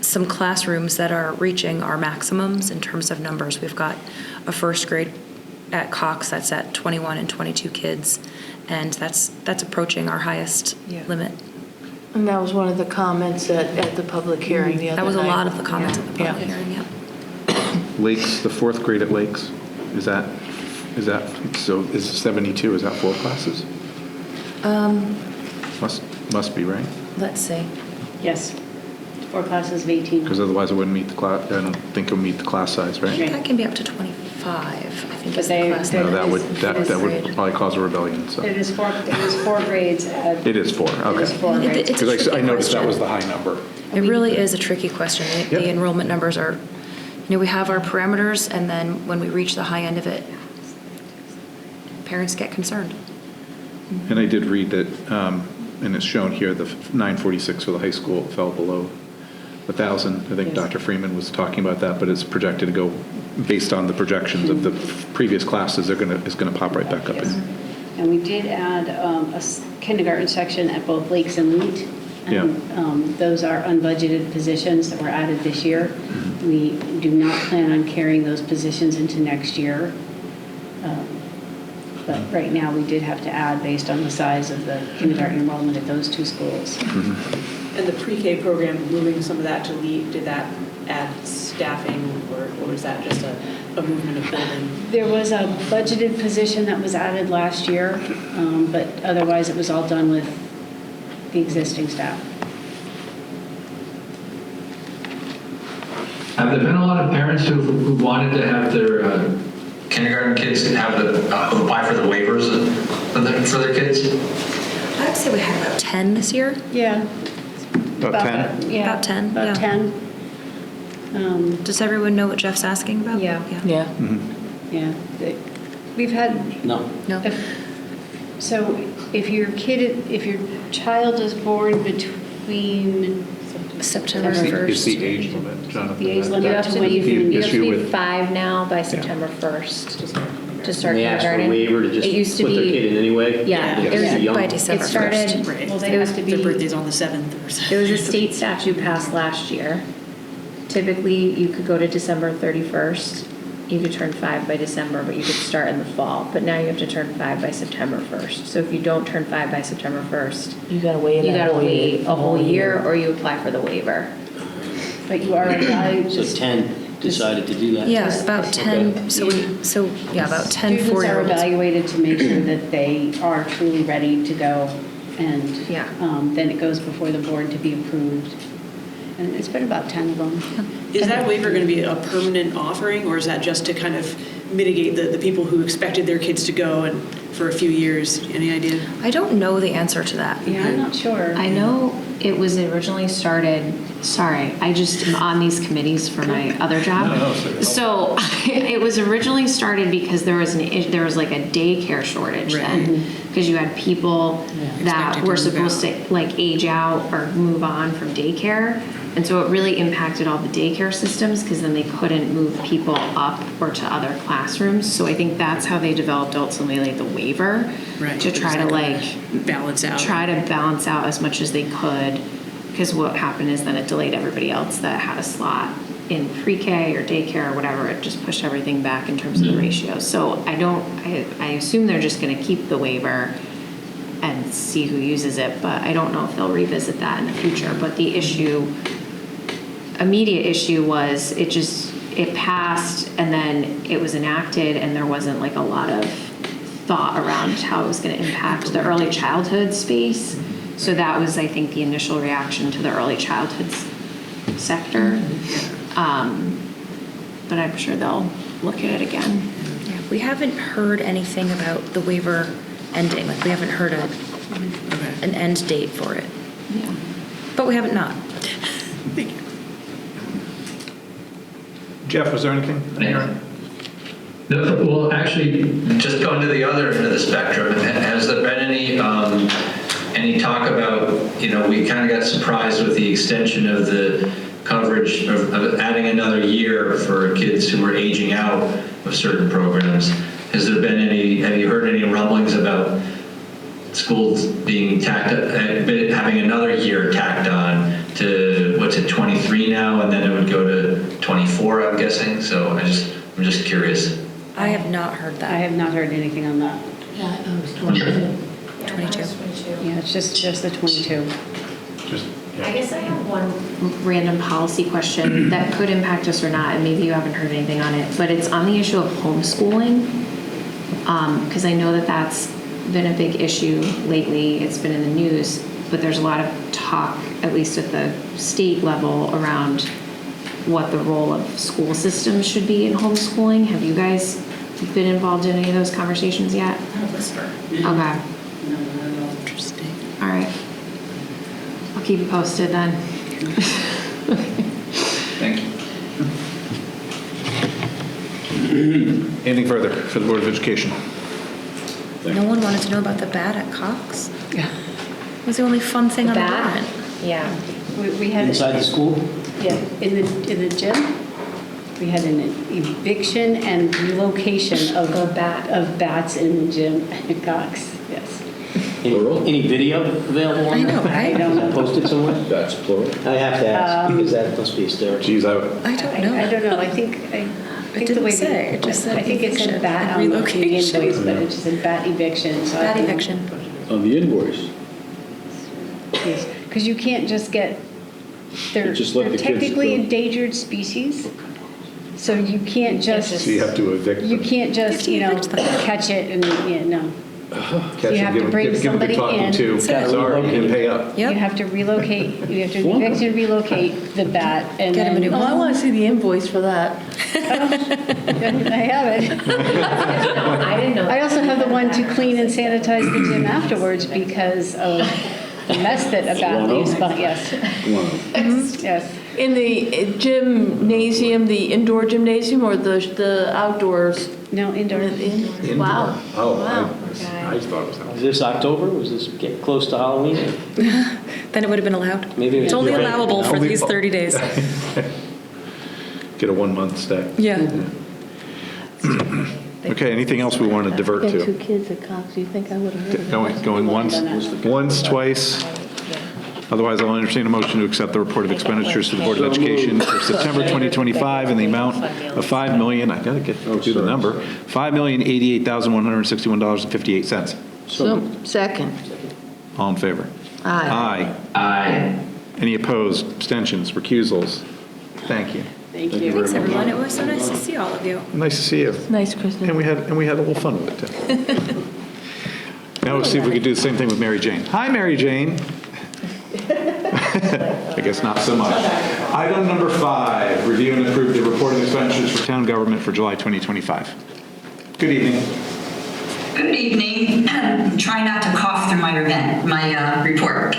some classrooms that are reaching our maximums in terms of numbers. We've got a first grade at Cox that's at 21 and 22 kids, and that's approaching our highest limit. And that was one of the comments at the public hearing the other night. That was a lot of the comments at the public hearing, yeah. Lakes, the 4th grade at Lakes, is that, so is 72, is that 4 classes? Must be, right? Let's see. Yes, 4 classes of 18. Because otherwise it wouldn't meet the class, I don't think it would meet the class size, I think right? that can be up to 25, I think But is the class. No, that would, It that is would grade. probably cause a rebellion, so. It is 4 grades. It is 4, It is okay. 4 grades. It's a Because I tricky noticed that was question. the high number. It really is a tricky question. The Yep. enrollment numbers are, we have our parameters, and then when we reach the high end of it, parents get concerned. And I did read that, and it's shown here, the 946 for the high school fell below 1,000. I think Yes. Dr. Freeman was talking about that, but it's projected to go, based on the projections of the previous classes, it's going to pop right back up. Yes. And we did add a kindergarten section at both Lakes and LEAT. And those are unbudgeted positions that were added this year. We do not plan on carrying those positions into next year. But right now, we did have to add based on the size of the kindergarten enrollment at those 2 schools. And the pre-K program, moving some of that to LEAT, did that add staffing, or was that just a movement of building? There was a budgeted position that was added last year, but otherwise it was all done with the existing staff. Have there been a lot of parents who wanted to have their kindergarten kids have apply for the waivers for their kids? I'd say we had about 10 this year. Yeah. About 10? Yeah. About 10, About yeah. 10. Does everyone know what Jeff's asking about? Yeah. Yeah. Yeah. We've had, No. No? so if your child is born between September Is 1st. the age limit, Jonathan? the age that- limit You have to to when be, you can. The you have issue to be with- 5 now by September 1st to start And they ask for a kindergarten. waiver to just It used to put their be- kid in anyway? Yeah, Because it was they're young? By December It started, 1st. Right. Well, they it was have to Their be. birthday's on the 7th or something. There was a state statute passed last year. Typically, you could go to December 31st. You could turn 5 by December, but you could start in the fall. But now you have to turn 5 by September 1st. So if you don't turn 5 by September 1st, You gotta wait. you gotta wait a whole year, or you apply for the waiver. But you are allowed. So 10 decided to do that? Yeah, about 10, so about 10 Students are 4-year-olds. evaluated to make sure that they are truly ready to go, and Yeah. then it goes before the board to be approved. And it's been about 10 of them. Is that waiver going to be a permanent offering, or is that just to kind of mitigate the people who expected their kids to go and for a few years? Any idea? I don't know the answer to that. Yeah, I'm not sure. I know it was originally started, sorry, I just am on these committees for my other job. So it was originally started because there was like a daycare shortage then. Because you had people that Expected to were move supposed to like age out or move on from daycare. And so it really impacted all the daycare systems because then they couldn't move people up or to other classrooms. So I think that's how they developed ultimately like the waiver to try to like balance out. Try to balance out as much as they could, because what happened is then it delayed everybody else that had a slot in pre-K or daycare or whatever. It just pushed everything back in terms of the ratios. So I assume they're just going to keep the waiver and see who uses it, but I don't know if they'll revisit that in the future. But the immediate issue was it passed and then it was enacted and there wasn't like a lot of thought around how it was going to impact the early childhood space. So that was, I think, the initial reaction to the early childhood sector. But I'm sure they'll look at it again. Yeah, we haven't heard anything about the waiver ending. Like, we haven't heard an end date for it. Yeah. But we haven't not. Jeff, was there anything? No, well, actually, just going to the other end of the spectrum, has there been any talk about, we kind of got surprised with the extension of the coverage of adding another year for kids who are aging out of certain programs. Has there been have you heard any rumblings about schools being having another year tacked on to, 23 now, and then it would go to 24, I'm guessing? So I'm just curious. I have not heard that. I have not heard anything on that. Yeah, it was 22. 22. Yeah, it's just the 22. I guess I have one. Random policy question that could impact us or not, and maybe you haven't heard anything on it, but it's on the issue of homeschooling, because I know that that's been a big issue lately. It's been in the news, but there's a lot of talk, at least at the state level, around what the role of school systems should be in homeschooling. Have you guys been involved in any of those conversations yet? Whisper. Okay. Interesting. All right. I'll keep you posted then. Thank you. Anything further for the Board of Education? No one wanted to know about the bat at Cox. Yeah. It was the only fun thing on the Bat? warrant. Yeah. We had Inside the school? Yeah, in the gym, we had an eviction and relocation of bats in the gym at Cox. Yes. Any video available on I that? know, right? I don't know. Posted somewhere? That's plural. I have to ask, because that must be hysterical. Geez, I don't know. I don't know. I think didn't the way say. It just said I think it eviction said bat and on the relocation. invoice, but it just said bat eviction. So Bat eviction. On the invoice. Because you can't just get. They're Just let the kids technically go. endangered species, so you can't just. So you have to evict You them. can't just catch it and no. Catch You them, have to bring give them somebody good talking in. to. Sorry, and pay up. You have to relocate. You have to evict and relocate the bat and Get 'em a then. new Oh, I want to see the invoice for that. I have it. I didn't know. I also have the one to clean and sanitize the gym afterwards because of the mess that a bat leaves. But yes, yes. In the gymnasium, the indoor gymnasium or the outdoors? No, indoor. Wow. Oh, Wow. I thought it was that. Was this October? Was this get close to Halloween? Then it would have been allowed. Maybe It's only you're right. allowable for Only- these 30 days. Get a 1-month stay. Yeah. Okay, anything else we want to divert Got 2 to? kids at Cox. You think I would have heard of it? Going once, twice. Otherwise, I'll entertain a motion to accept the report of expenditures to the Board of Education for September 2025 in the amount of $5 million, I gotta get to the number, $5,088,161.58. So, second. All in favor? Aye. Aye. Any opposed, abstentions, recusals? Thank you. Thank you. Thanks, everyone. It was so nice to see all of you. Nice to see you. Nice, Kristen. And we had a little fun with it, too. Now let's see if we could do the same thing with Mary Jane. Hi, Mary Jane. I guess not so much. Item number 5, review and approve the report of expenditures for town government for July 2025. Good evening. Good evening. Try not to cough through my report.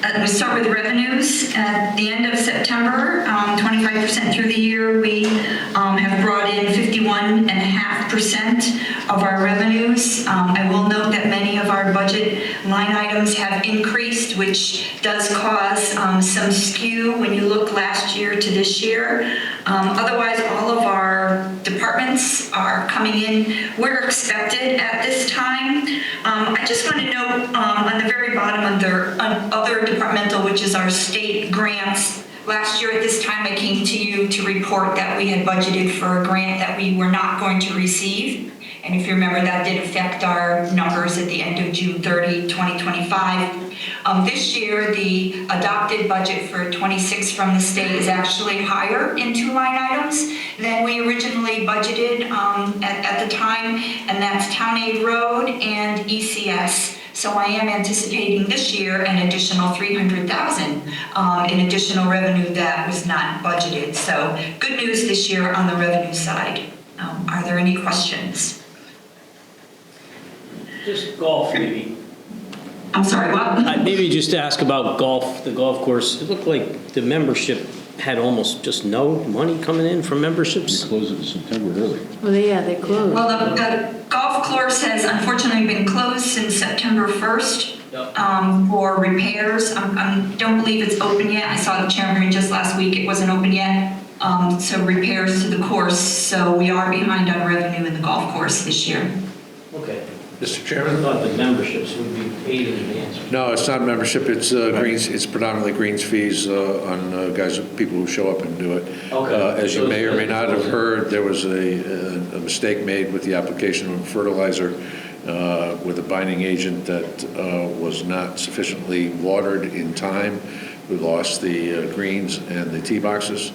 We start with revenues. At the end of September, 25% through the year, we have brought in 51.5% of our revenues. I will note that many of our budget line items have increased, which does cause some skew when you look last year to this year. Otherwise, all of our departments are coming in where expected at this time. I just want to note on the very bottom under other departmental, which is our state grants. Last year at this time, I came to you to report that we had budgeted for a grant that we were not going to receive. And if you remember, that did affect our numbers at the end of June 30, 2025. This year, the adopted budget for 26 from the state is actually higher in 2 line items than we originally budgeted at the time, and that's Town Aid Road and ECS. So I am anticipating this year an additional $300,000 in additional revenue that was not budgeted. So good news this year on the revenue side. Are there any questions? Just golf, maybe. I'm sorry, what? Maybe just ask about golf, the golf course. It looked like the membership had almost just no money coming in from memberships. Closed in September early. Well, they closed. Well, the golf course has unfortunately been closed since September 1st for repairs. I don't believe it's open yet. I saw the chairman just last week. It wasn't open yet. So repairs to the course. So we are behind on revenue in the golf course this year. Okay. Mr. I Chairman? thought the memberships would be paid in advance. No, it's not membership, it's greens, it's predominantly greens fees on people who show up and do it. Okay. As you may or may not have heard, there was a mistake made with the application of fertilizer with a binding agent that was not sufficiently watered in time. We lost the greens and the tee boxes.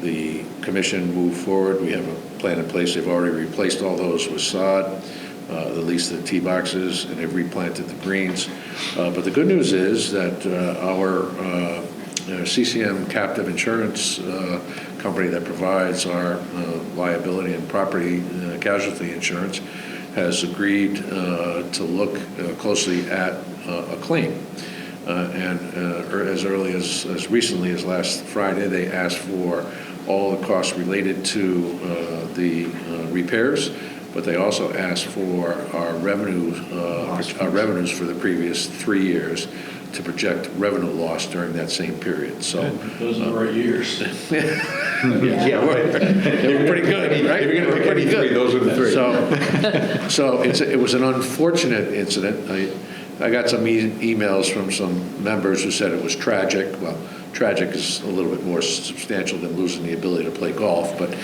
The commission moved forward. We have a plan in place. They've already replaced all those with sod, at least the tee boxes, and they've replanted the greens. But the good news is that our CCM captive insurance company that provides our liability and property casualty insurance has agreed to look closely at a claim. And as early as recently as last Friday, they asked for all the costs related to the repairs, but they also asked for our revenues for the previous 3 years to project revenue loss during that same period. So those are the right years. They were pretty good, right? If you're going to pick any three, those are the three. So it was an unfortunate incident. I got some emails from some members who said it was tragic. Well, tragic is a little bit more substantial than losing the ability to play golf, but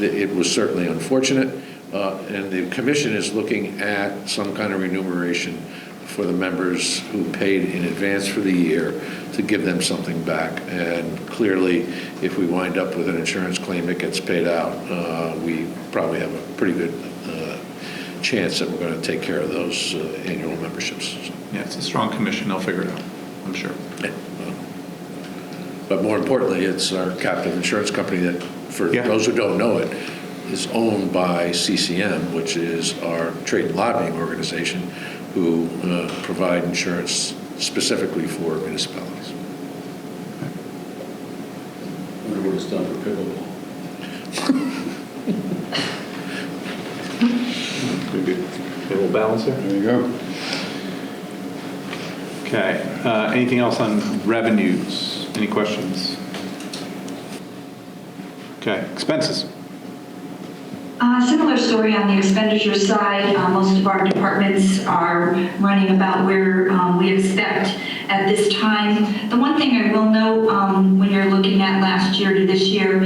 it was certainly unfortunate. And the commission is looking at some kind of remuneration for the members who paid in advance for the year to give them something back. And clearly, if we wind up with an insurance claim that gets paid out, we probably have a pretty good chance that we're going to take care of those annual memberships. So. Yeah, it's a strong commission. They'll figure it out, I'm sure. But more importantly, it's our captive insurance company that, for those who don't know it, is owned by CCM, which is our trade and lobbying organization, who provide insurance specifically for municipalities. I wonder what it's done for pickleball. Maybe a little balance there. There you go. Okay. Anything else on revenues? Any questions? Okay. Expenses. Similar story on the expenditure side. Most of our departments are running about where we expect at this time. The one thing I will note when you're looking at last year to this year,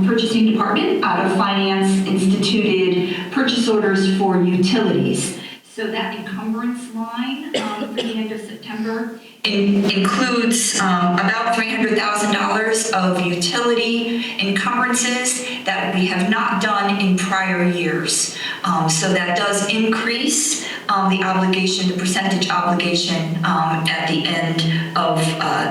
purchasing department out of finance instituted purchase orders for utilities. So that encumbrance line for the end of September includes about $300,000 of utility encumbrances that we have not done in prior years. So that does increase the obligation, the percentage obligation at the end of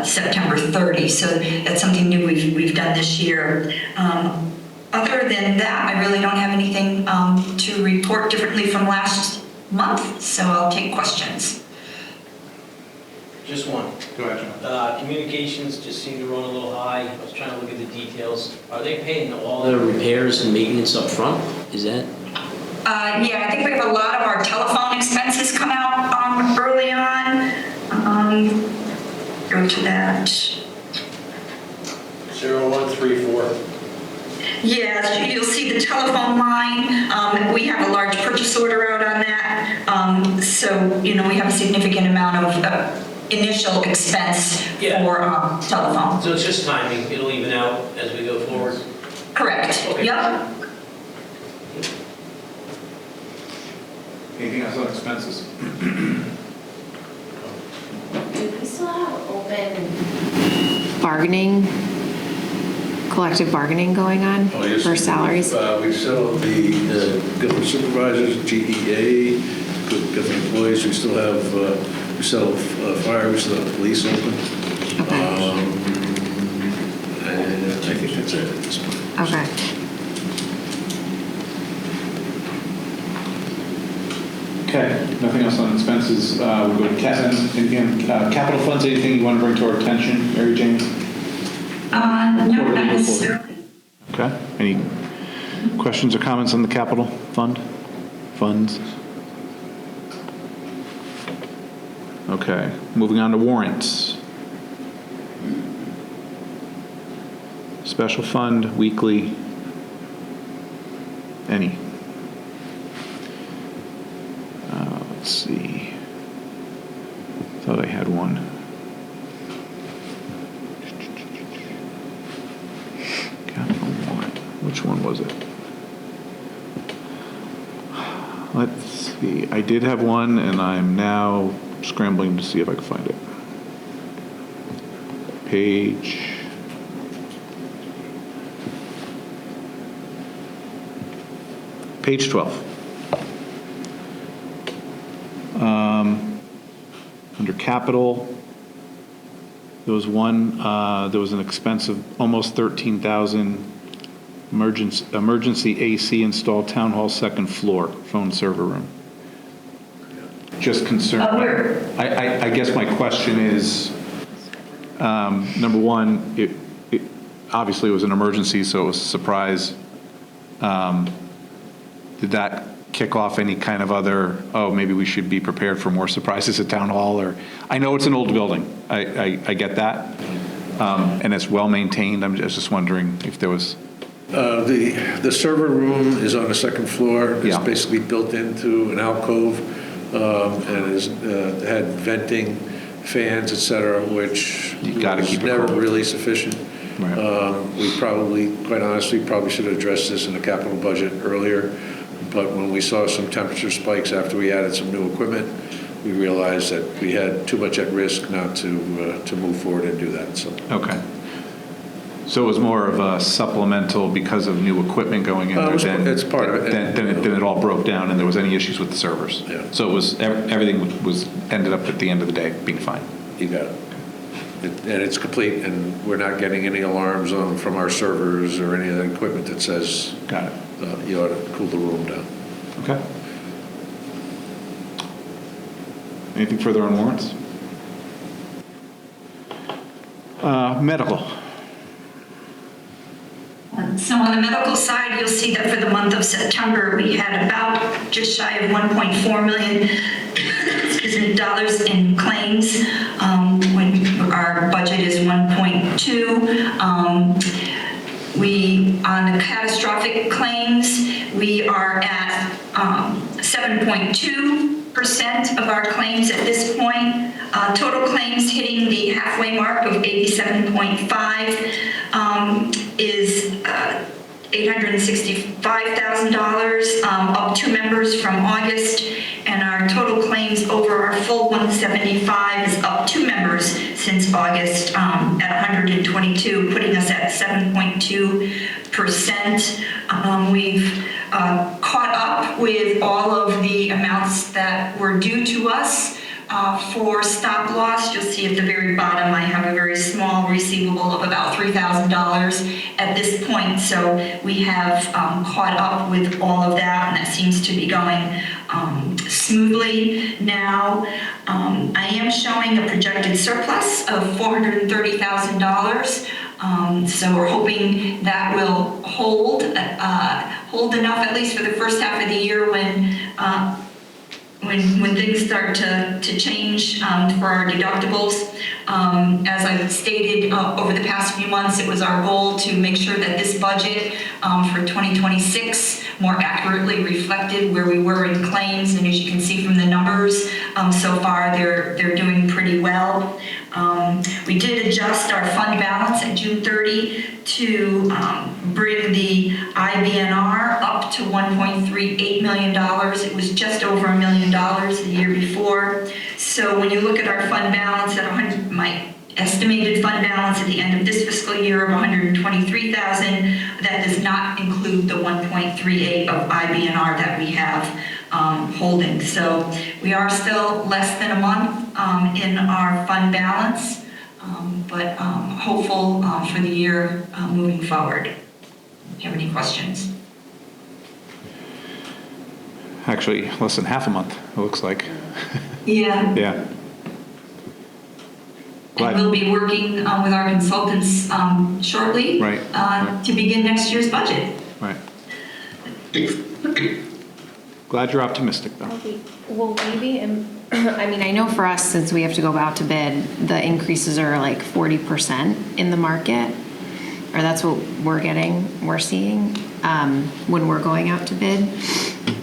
September 30. So that's something new we've done this year. Other than that, I really don't have anything to report differently from last month, so I'll take questions. Just one. Go ahead, John. Communications just seemed to run a little high. I was trying to look at the details. Are they paying all their repairs and maintenance up front? Is that? Yeah, I think we have a lot of our telephone expenses come out early on. Go to that. 0134. Yes, you'll see the telephone line. We have a large purchase order out on that. So, we have a significant amount of initial expense for telephone. So it's just timing. It'll even out as we go forward? Correct. Okay. Yep. Anything else on expenses? Do we still have open bargaining, collective bargaining going on Oh, yes, for salaries? We settled the government supervisors, GEA, government employees. We still have, we settled fire, we still have police open. Okay. And I think that's it at this point. Okay. Okay, nothing else on expenses. We'll go to capital funds. Anything you want to bring to our attention, Mary Jane? No, not necessarily. Okay. Any questions or comments on the capital funds? Okay, moving on to warrants. Special fund, weekly, any? Let's see. Thought I had one. Capital warrant. Which one was it? Let's see. I did have one, and I'm now scrambling to see if I can find it. Page 12. Under capital, there was an expense of almost 13,000, emergency AC installed town hall second floor, phone server room. Just concerned. I guess my question is, number one, it obviously was an emergency, so it was a surprise. Did that kick off any kind of other, maybe we should be prepared for more surprises at town hall? Or I know it's an old building. I get that. And it's well maintained. I'm just wondering if there was. The server room is on the second floor. It's basically built into an alcove and has had venting, fans, et cetera, which was never really sufficient. Right. We probably, quite honestly, should have addressed this in the capital budget earlier. But when we saw some temperature spikes after we added some new equipment, we realized that we had too much at risk not to move forward and do that. So. Okay. So it was more of a supplemental because of new equipment going in there. It's part of it. Then it all broke down and there was any issues with the servers. Yeah. So it was everything ended up at the end of the day being fine. You got it. And it's complete, and we're not getting any alarms from our servers or any of the equipment that says Got it. You ought to cool the room down. Okay. Anything further on warrants? Medical. So on the medical side, you'll see that for the month of September, we had about just shy of 1.4 million dollars in claims, when our budget is 1.2. On the catastrophic claims, we are at 7.2% of our claims at this point. Total claims hitting the halfway mark of 87.5 is $865,000, up 2 members from August, and our total claims over our full 175 is up 2 members since August at 122, putting us at 7.2%. We've caught up with all of the amounts that were due to us. For stop loss, you'll see at the very bottom, I have a very small receivable of about $3,000 at this point. So we have caught up with all of that, and that seems to be going smoothly now. I am showing a projected surplus of $430,000. So we're hoping that will hold enough, at least for the first half of the year when things start to change for our deductibles. As I've stated over the past few months, it was our goal to make sure that this budget for 2026 more accurately reflected where we were in claims. And as you can see from the numbers, so far they're doing pretty well. We did adjust our fund balance at June 30 to bring the IBNR up to $1.38 million. It was just over $1 million the year before. So when you look at our fund balance at my estimated fund balance at the end of this fiscal year of $123,000, that does not include the 1.38 of IBNR that we have holding. So we are still less than a month in our fund balance, but hopeful for the year moving forward. Do you have any questions? Actually, less than half a month, it looks like. Yeah. Yeah. And we'll be working with our consultants shortly to begin next year's budget. Right. Glad you're optimistic, though. Well, maybe, I mean, I know for us, since we have to go out to bid, the increases are like 40% in the market, or that's what we're seeing when we're going out to bid.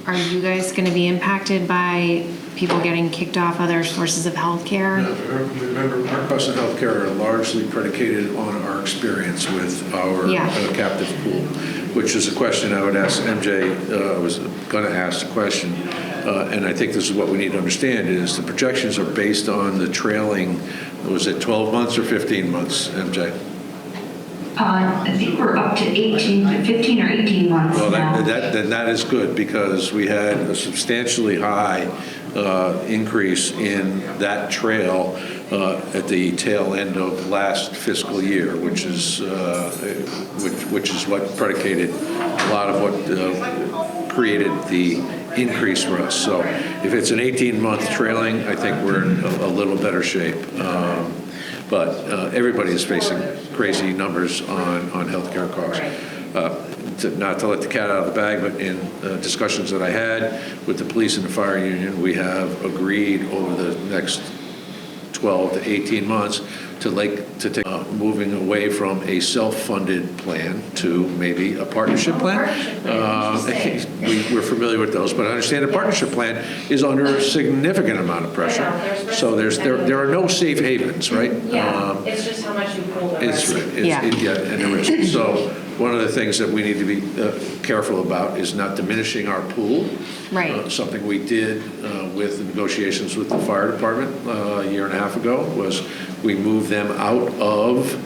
Are you guys going to be impacted by people getting kicked off other sources of healthcare? No, remember, our costs of healthcare are largely predicated on our experience with our captive pool, which is a question I would ask MJ. I was going to ask the question, and I think this is what we need to understand: is the projections are based on the trailing. Was it 12 months or 15 months, MJ? I think we're up to 15 or 18 months well, now. Then that is good, because we had a substantially high increase in that trail at the tail end of last fiscal year, which is what predicated a lot of what created the increase for us. So if it's an 18-month trailing, I think we're in a little better shape. But everybody is facing crazy numbers on healthcare costs. Not to let the cat out of the bag, but in discussions that I had with the police and the fire union, we have agreed over the next 12 to 18 months to take moving away from a self-funded plan to maybe a partnership plan. We're familiar with those, but I understand a partnership plan is under a significant amount of pressure. So there are no safe havens, right? Yeah, it's just how much you pull the risk. And the risk. So one of the things that we need to be careful about is not diminishing our pool. Right. Something we did with the negotiations with the fire department a year and a half ago was we moved them out of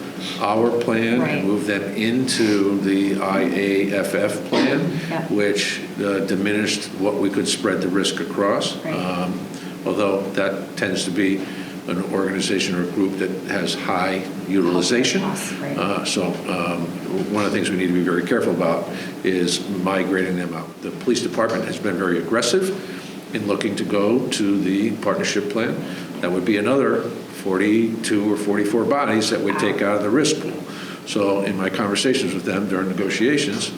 our plan and moved them into the IAFF plan, which diminished what we could spread the risk across. Although that tends to be an organization or a group that has high utilization. So one of the things we need to be very careful about is migrating them out. The police department has been very aggressive in looking to go to the partnership plan. That would be another 42 or 44 bodies that would take out of the risk pool. So in my conversations with them during negotiations,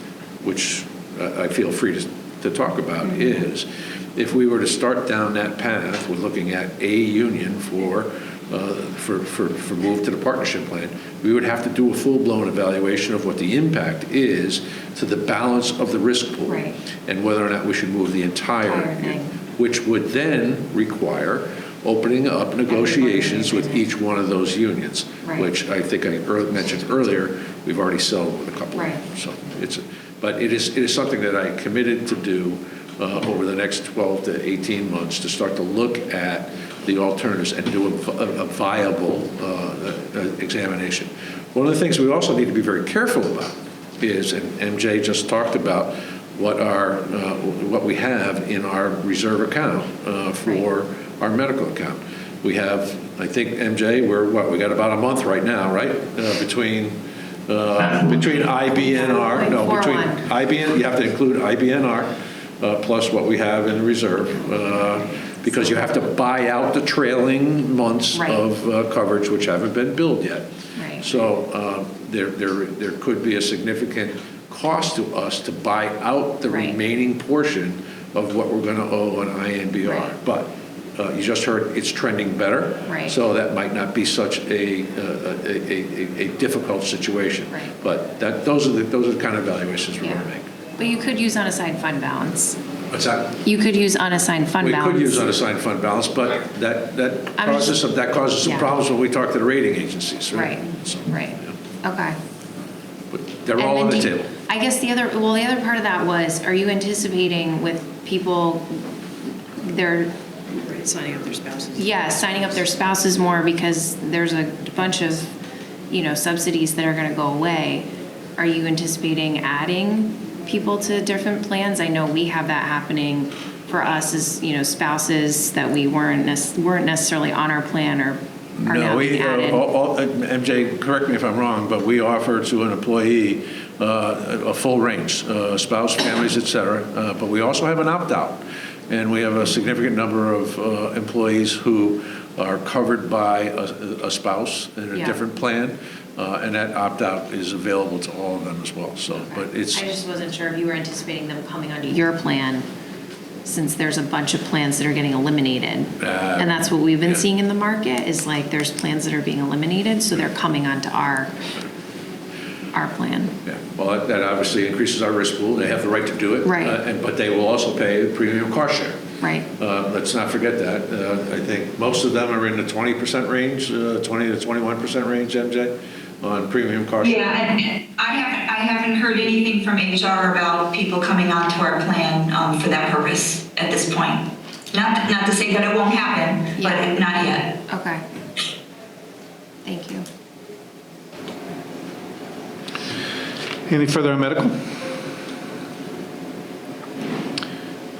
which I feel free to talk about, is if we were to start down that path, we're looking at a union for move to the partnership plan, we would have to do a full-blown evaluation of what the impact is to the balance of the risk pool and whether or not we should move the entire thing, which would then require opening up negotiations with each one of those unions, which I think I mentioned earlier, we've already settled with a couple of them. So but it is something that I committed to do over the next 12 to 18 months to start to look at the alternatives and do a viable examination. One of the things we also need to be very careful about is, and MJ just talked about what we have in our reserve account for our medical account. We have, I think, MJ, we got about a month right now, right? Between IBNR, you have to include IBNR, plus what we have in reserve, because you have to buy out the trailing months Right. of coverage which haven't been billed yet. Right. So there could be a significant cost to us to buy out the Right. remaining portion of what we're going to owe on INBR. Right. But you just heard it's trending better. Right. So that might not be such a difficult situation. Right. But those are the kind of evaluations we're going to make. But you could use unassigned fund balance. What's that? You could use unassigned fund balance. We could use unassigned fund balance, but that I'm causes just- some yeah. problems when we talk to the rating agencies, right? Right, So, right, okay. but they're And all then on the do you- table. I guess the other part of that was, are you anticipating with people, they're, Right, signing up their spouses. yeah, signing up their spouses more because there's a bunch of, subsidies that are gonna go away? Are you anticipating adding people to different plans? I know we have that happening for us as, spouses that we weren't necessarily on our plan or are now being added. MJ, correct me if I'm wrong, but we offer to an employee a full range, spouse, families, et cetera, but we also have an opt-out. And we have a significant number of employees who are covered by a spouse in a Yeah. different plan, and that opt-out is available to all of them as well. So, but it's. I just wasn't sure if you were anticipating them coming onto your plan, since there's a bunch of plans that are getting eliminated. And that's what we've been yeah. seeing in the market, is like there's plans that are being eliminated, so they're coming onto our plan. Yeah, well, that obviously increases our risk pool. They have the right to do it. Right. But they will also pay the premium car share. Right. Let's not forget that. I think most of them are in the 20% range, 20 to 21% range, MJ, on premium car share. Yeah, and I haven't heard anything from HR about people coming onto our plan for that purpose at this point. Not to say that it won't happen, but not yet. Okay. Thank you. Anything further on medical?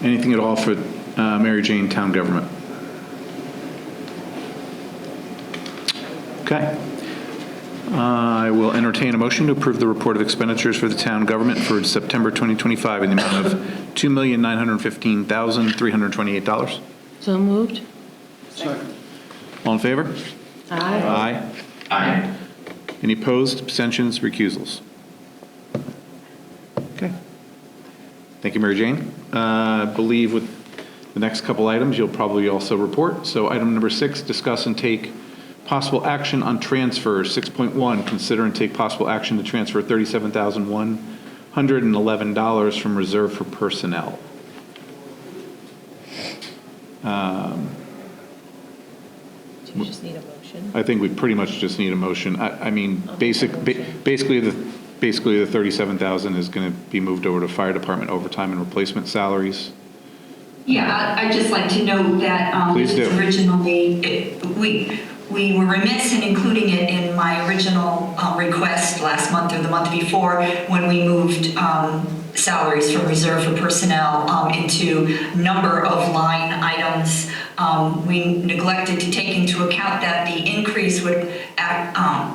Anything at all for Mary Jane Town Government? Okay. I will entertain a motion to approve the report of expenditures for the town government for September 2025 in the amount of $2,915,328. So moved? Second. All in favor? Aye. Aye. Aye. Any opposed, abstentions, recusals? Okay. Thank you, Mary Jane. I believe with the next couple items, you'll probably also report. So item number 6, discuss and take possible action on transfers. 6.1, consider and take possible action to transfer $37,111 from reserve for personnel. Do you just need a motion? I think we pretty much just need a motion. I mean, basically the 37,000 is going to be moved over to fire department overtime and replacement salaries. Yeah, I'd just like to note that Please this is do. originally, we were remiss in including it in my original request last month or the month before when we moved salaries from reserve for personnel into number of line items. We neglected to take into account that the increase would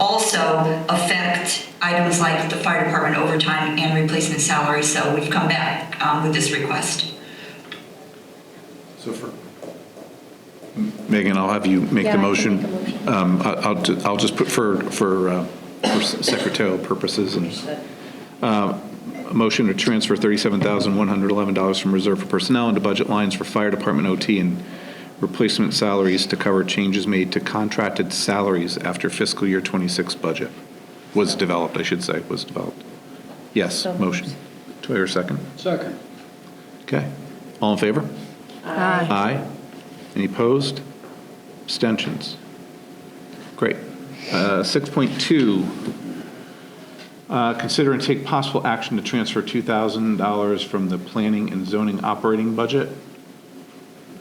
also affect items like the fire department overtime and replacement salaries. So we've come back with this request. So for Megan, I'll have you make Yeah, the I can motion. make a motion. I'll just put for secretarial purposes and a motion to transfer $37,111 from reserve for personnel into budget lines for fire department OT and replacement salaries to cover changes made to contracted salaries after fiscal year 26 budget was developed, I should say, was developed. Yes, So motion. Do I hear a second? Second. Okay. All in favor? Aye. Aye. Any opposed? Abstentions? Great. 6.2, consider and take possible action to transfer $2,000 from the planning and zoning operating budget.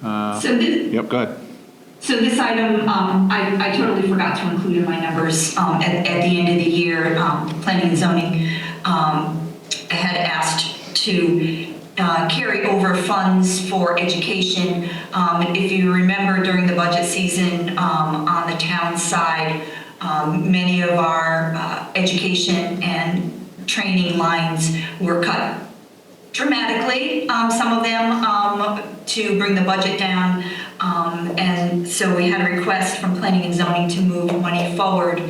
So this, Yep, go ahead. So this item, I totally forgot to include in my numbers at the end of the year. Planning and zoning had asked to carry over funds for education. If you remember during the budget season on the town side, many of our education and training lines were cut dramatically, some of them, to bring the budget down. And so we had a request from Planning and Zoning to move money forward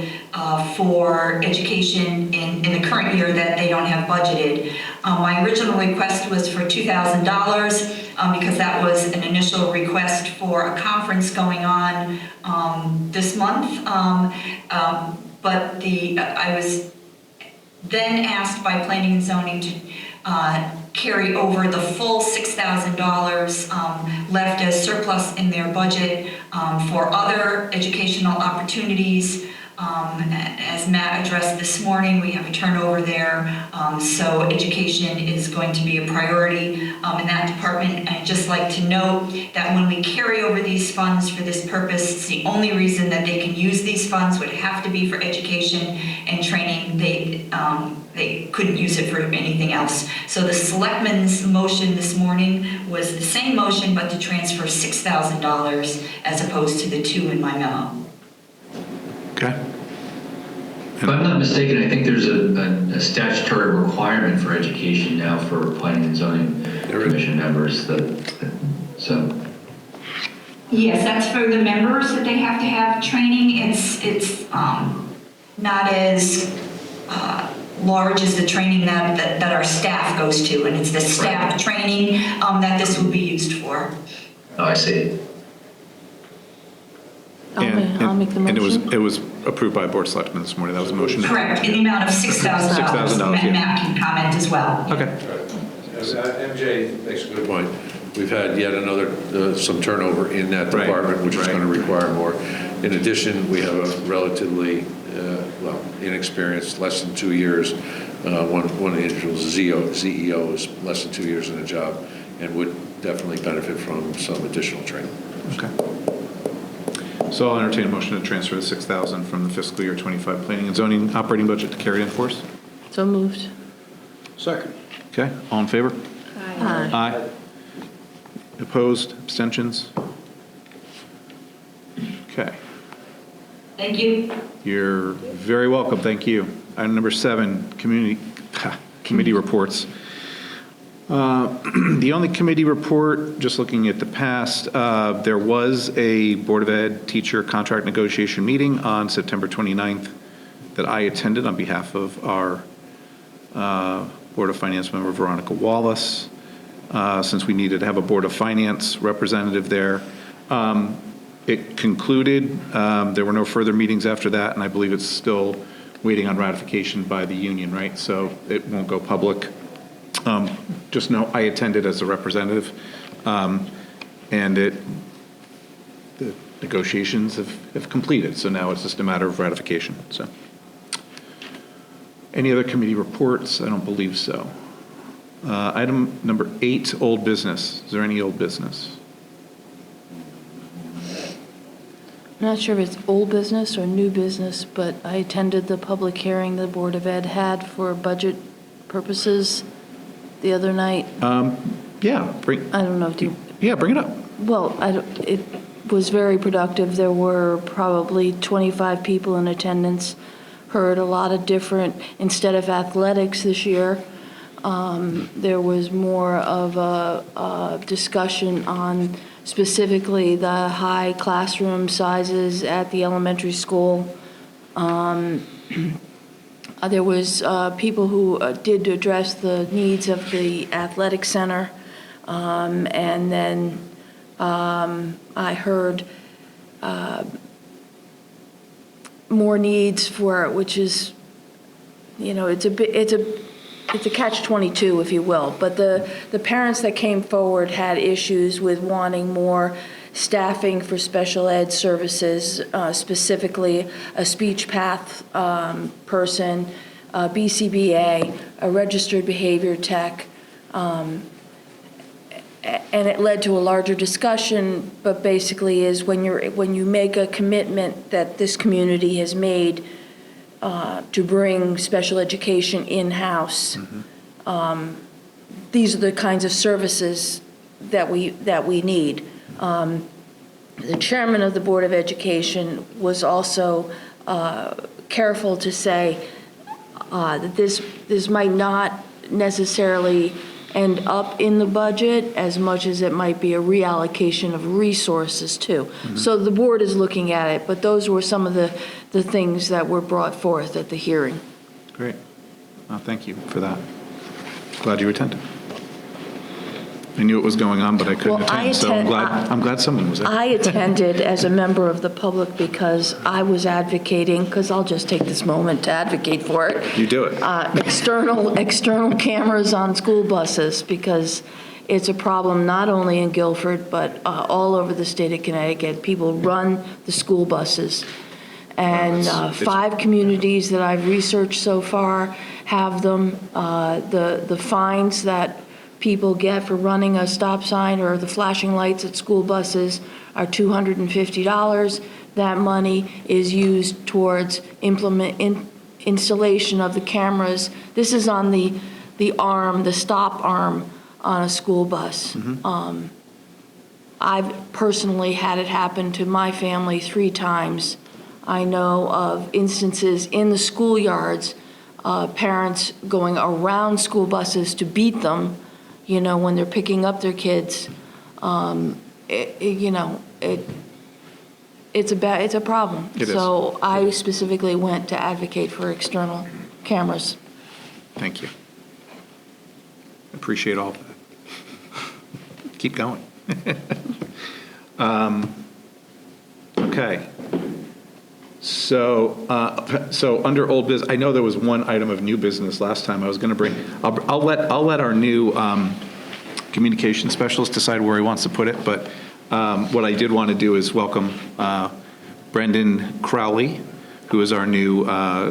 for education in the current year that they don't have budgeted. My original request was for $2,000 because that was an initial request for a conference going on this month. But I was then asked by Planning and Zoning to carry over the full $6,000 left as surplus in their budget for other educational opportunities. As Matt addressed this morning, we have a turnover there, so education is going to be a priority in that department. I'd just like to note that when we carry over these funds for this purpose, it's the only reason that they can use these funds would have to be for education and training. They couldn't use it for anything else. So the selectmen's motion this morning was the same motion, but to transfer $6,000 as opposed to the $2,000 in my memo. Okay. If I'm not mistaken, I think there's a statutory requirement for education now for planning and zoning commission members. So. Yes, that's for the members that they have to have training. It's not as large as the training that our staff goes to, and it's the staff training that this will be used for. Oh, I see. I'll make the motion. And it was approved by Board of Selectmen this morning. That was a motion. Correct, in the amount of $6,000. $6,000, yeah. Matt can comment as well. Okay. MJ makes a good point. We've had yet another, some turnover in that department, which is going to require more. In addition, we have a relatively, inexperienced, less than 2 years. One of the individuals, CEO, is less than 2 years in a job and would definitely benefit from some additional training. Okay. So I'll entertain a motion to transfer the $6,000 from the fiscal year 25 planning and zoning operating budget to carried in force. So moved. Second. Okay, all in favor? Aye. Aye. Opposed, abstentions? Okay. Thank you. You're very welcome, thank you. Item number 7, committee reports. The only committee report, just looking at the past, there was a Board of Ed teacher contract negotiation meeting on September 29th that I attended on behalf of our Board of Finance member, Veronica Wallace, since we needed to have a Board of Finance representative there. It concluded. There were no further meetings after that, and I believe it's still waiting on ratification by the union, right? So it won't go public. Just know I attended as a representative, and the negotiations have completed, so now it's just a matter of ratification. So, any other committee reports? I don't believe so. Item number 8, old business. Is there any old business? I'm not sure if it's old business or new business, but I attended the public hearing the Board of Ed had for budget purposes the other night. Yeah, I don't know if you. Yeah, bring it up. Well, it was very productive. There were probably 25 people in attendance. Heard a lot of different, instead of athletics this year, there was more of a discussion on specifically the high classroom sizes at the elementary school. There was people who did address the needs of the athletic center, and then I heard more needs for, which is, it's a catch-22, if you will. But the parents that came forward had issues with wanting more staffing for special ed services, specifically a speech path person, BCBA, a registered behavior tech, and it led to a larger discussion. But basically, is when you make a commitment that this community has made to bring special education in-house, these are the kinds of services that we need. The chairman of the Board of Education was also careful to say that this might not necessarily end up in the budget as much as it might be a reallocation of resources too. So the board is looking at it, but those were some of the things that were brought forth at the hearing. Great. Thank you for that. Glad you attended. I knew it was going on, but I couldn't Well, attend, so I'm glad someone was there. I attended as a member of the public because I was advocating, because I'll just take this moment to advocate for it. You do it. External cameras on school buses, because it's a problem not only in Guilford, but all over the state of Connecticut. People run the school buses. And 5 communities that I've researched so far have them. The fines that people get for running a stop sign or the flashing lights at school buses are $250. That money is used towards installation of the cameras. This is on the arm, the stop arm on a school bus. I've personally had it happen to my family 3 times. I know of instances in the schoolyards, parents going around school buses to beat them, you know, when they're picking up their kids. It's a problem. It is. So I specifically went to advocate for external cameras. Thank you. Appreciate all of that. Keep going. Okay. So under old business, I know there was one item of new business last time I was going to bring. I'll let our new communication specialist decide where he wants to put it, but what I did want to do is welcome Brendan Crowley, who is our new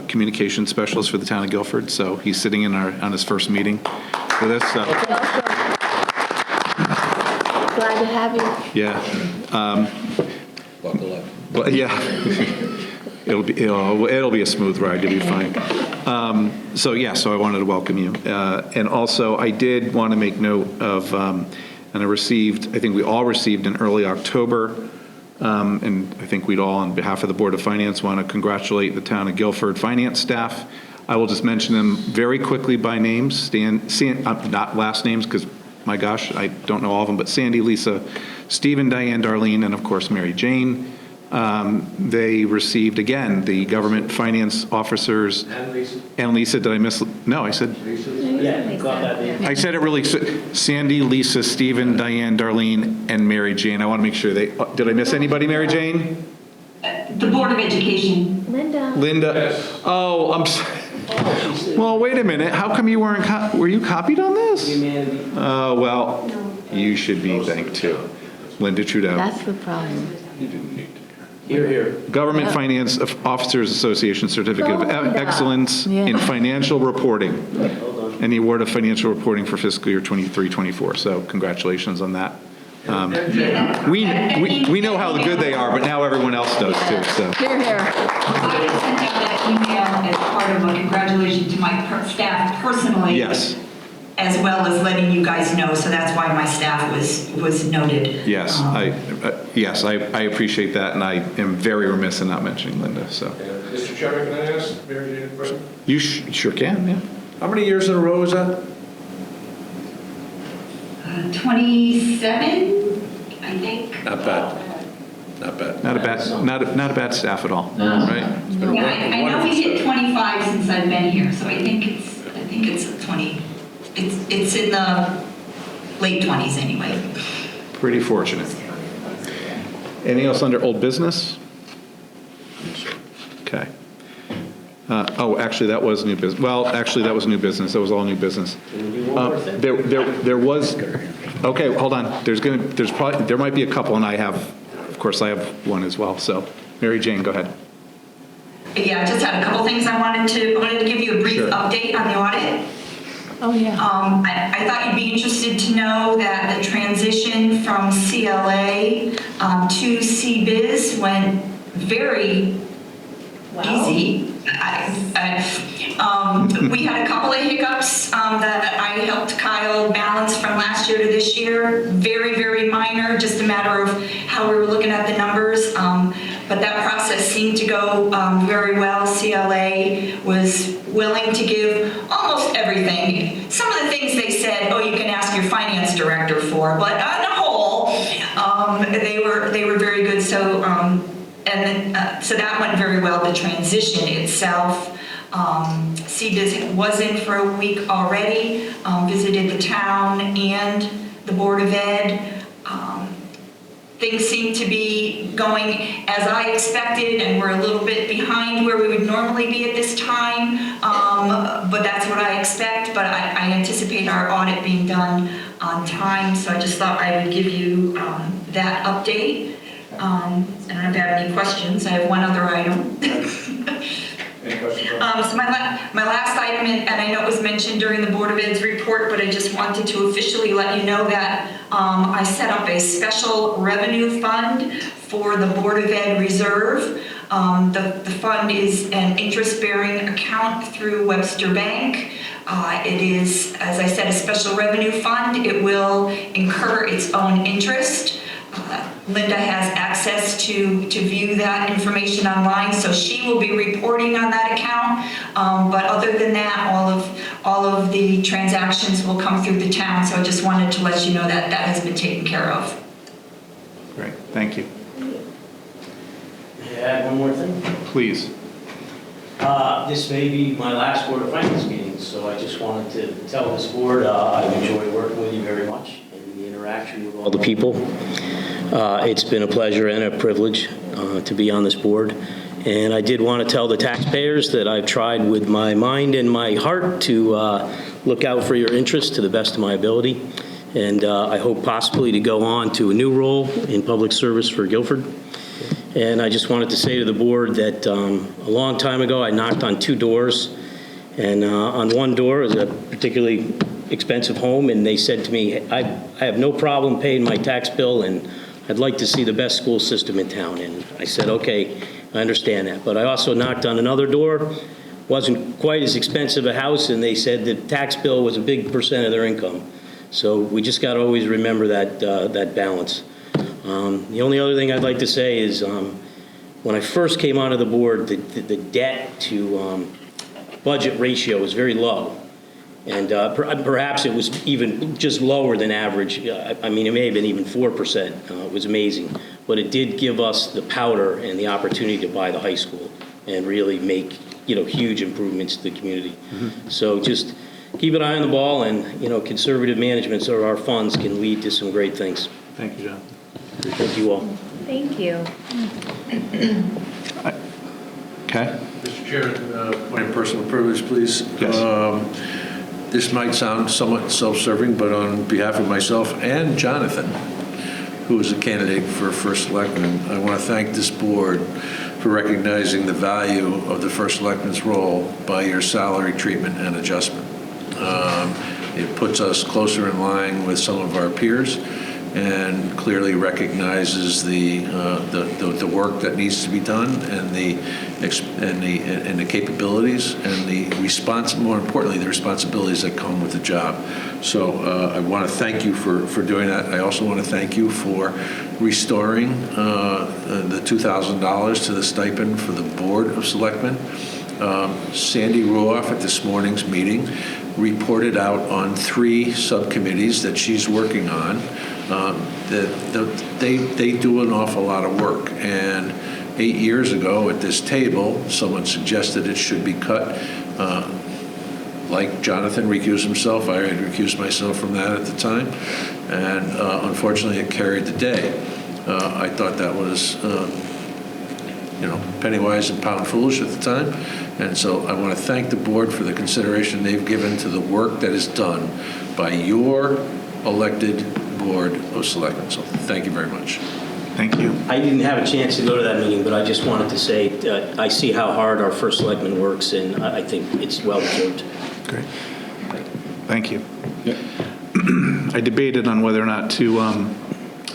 communication specialist for the town of Guilford. So he's sitting on his first meeting with us. Glad to have you. Yeah. Buckle up. But yeah, it'll be a smooth ride. You'll be fine. So I wanted to welcome you, and also I did want to make note of, and I think we all received in early October, and I think we'd all, on behalf of the Board of Finance, want to congratulate the town of Guilford finance staff. I will just mention them very quickly by names, not last names, because my gosh, I don't know all of them, but Sandy, Lisa, Stephen, Diane, Darlene, and of course Mary Jane. They received, again, the government finance officers. And Lisa, did I miss? No, I said. Yeah, got that. I said it really. Sandy, Lisa, Stephen, Diane, Darlene, and Mary Jane. I want to make sure did I miss anybody, Mary Jane? The Board of Education. Linda. Oh, well, wait a minute. How come you were you copied on this? Oh, well, you should be thanked too. Linda Trudeau. That's the problem. Here. Government Finance Officers Association Certificate of Excellence in Financial Reporting, and the award of financial reporting for fiscal year 23-24. So congratulations on that. We know how good they are, but now everyone else does too. So. Here. I sent out that email as part of a congratulations to my staff personally. Yes. As well as letting you guys know, so that's why my staff was noted. Yes, I appreciate that, and I am very remiss in not mentioning Linda. So, Mr. Chairman, can I ask Mary Jane a question? you sure can, yeah. How many years in a row is that? 27, I think. Not bad. Not bad. Not a bad staff at all, right? Yeah, I know we hit 25 since I've been here, so I think it's 20. It's in the late 20s anyway. Pretty fortunate. Anything else under old business? Okay. Actually, that was new business. Well, actually, that was new business. That was all new business. There was. Okay, hold on. There might be a couple, and I have one as well. So, Mary Jane, go ahead. Yeah, I just had a couple things I wanted to give you a brief update on the audit. Oh, yeah. I thought you'd be interested to know that the transition from CLA to CBiz went very easy. We had a couple of hiccups that I helped Kyle balance from last year to this year. Very, very minor, just a matter of how we were looking at the numbers. But that process seemed to go very well. CLA was willing to give almost everything. Some of the things they said, oh, you can finance director for. But on the whole, they were very good. So so that went very well. The transition itself. CBIZ was in for a week already. Visited the town and the Board of Ed. Things seem to be going as I expected, and we're a little bit behind where we would normally be at this time, but that's what I expect. But I anticipate our audit being done on time, so I just thought I would give you that update. I don't know if you have any questions. I have one other item. So my last item, and I know it was mentioned during the Board of Ed's report, but I just wanted to officially let you know that I set up a special revenue fund for the Board of Ed reserve. The fund is an interest-bearing account through Webster Bank. It is, as I said, a special revenue fund. It will incur its own interest. Linda has access to view that information online, so she will be reporting on that account. But other than that, all of the transactions will come through the town. So I just wanted to let you know that that has been taken care of. Great, thank you. May I add one more thing? Please. This may be my last Board of Finance meeting, so I just wanted to tell this board I've enjoyed working with you very much and the interaction with all the people. It's been a pleasure and a privilege to be on this board. And I did want to tell the taxpayers that I've tried with my mind and my heart to look out for your interests to the best of my ability. And I hope possibly to go on to a new role in public service for Guilford. And I just wanted to say to the board that a long time ago I knocked on 2 doors. And on one door is a particularly expensive home, and they said to me, I have no problem paying my tax bill, and I'd like to see the best school system in town. And I said, okay, I understand that. But I also knocked on another door, wasn't quite as expensive a house, and they said the tax bill was a big percent of their income. So we just got to always remember that balance. The only other thing I'd like to say is when I first came onto the board, the debt to budget ratio was very low. And perhaps it was even just lower than average. I mean, it may have been even 4%. It was amazing. But it did give us the powder and the opportunity to buy the high school and really make, huge improvements to the community. Mm-hmm. So just keep an eye on the ball, and, conservative management of our funds can lead to some great things. Thank you, John. Thank you all. Thank you. Okay. Mr. Chairman, point of personal privilege, please. Yes. This might sound somewhat self-serving, but on behalf of myself and Jonathan, who is a candidate for First Selectman, I want to thank this board for recognizing the value of the First Selectman's role by your salary treatment and adjustment. It puts us closer in line with some of our peers and clearly recognizes the work that needs to be done and the capabilities and more importantly, the responsibilities that come with the job. So I want to thank you for doing that. I also want to thank you for restoring the $2,000 to the stipend for the Board of Selectmen. Sandy Ruoff at this morning's meeting reported out on 3 subcommittees that she's working on. They do an awful lot of work, and 8 years ago at this table, someone suggested it should be cut. Like Jonathan recused himself, I had recused myself from that at the time, and unfortunately it carried the day. I thought that was penny wise and pound foolish at the time, and so I want to thank the board for the consideration they've given to the work that is done by your elected Board of Selectmen. So thank you very much. Thank you. I didn't have a chance to go to that meeting, but I just wanted to say I see how hard our First Selectman works, and I think it's well deserved. Great. Thank you. Yeah. I debated on whether or not to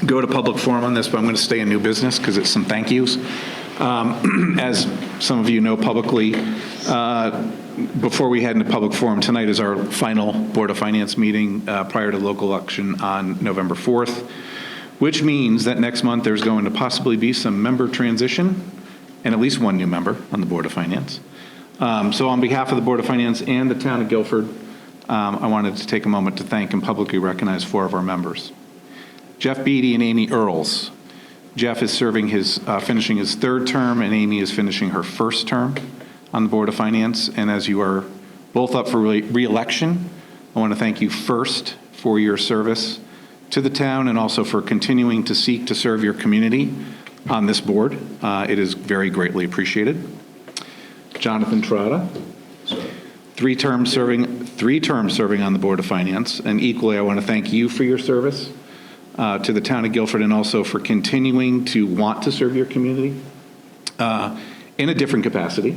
go to public forum on this, but I'm going to stay in new business because it's some thank yous. As some of you know publicly, before we head into public forum, tonight is our final Board of Finance meeting prior to local election on November 4th, which means that next month there's going to possibly be some member transition and at least one new member on the Board of Finance. So on behalf of the Board of Finance and the town of Guilford, I wanted to take a moment to thank and publicly recognize 4 of our members. Jeff Beatty and Amy Earls. Jeff is finishing his 3rd term, and Amy is finishing her 1st term on the Board of Finance. And as you are both up for re-election, I want to thank you first for your service to the town and also for continuing to seek to serve your community on this board. It is very greatly appreciated. Jonathan Trotta, 3 terms serving on the Board of Finance, and equally I want to thank you for your service to the town of Guilford and also for continuing to want to serve your community in a different capacity,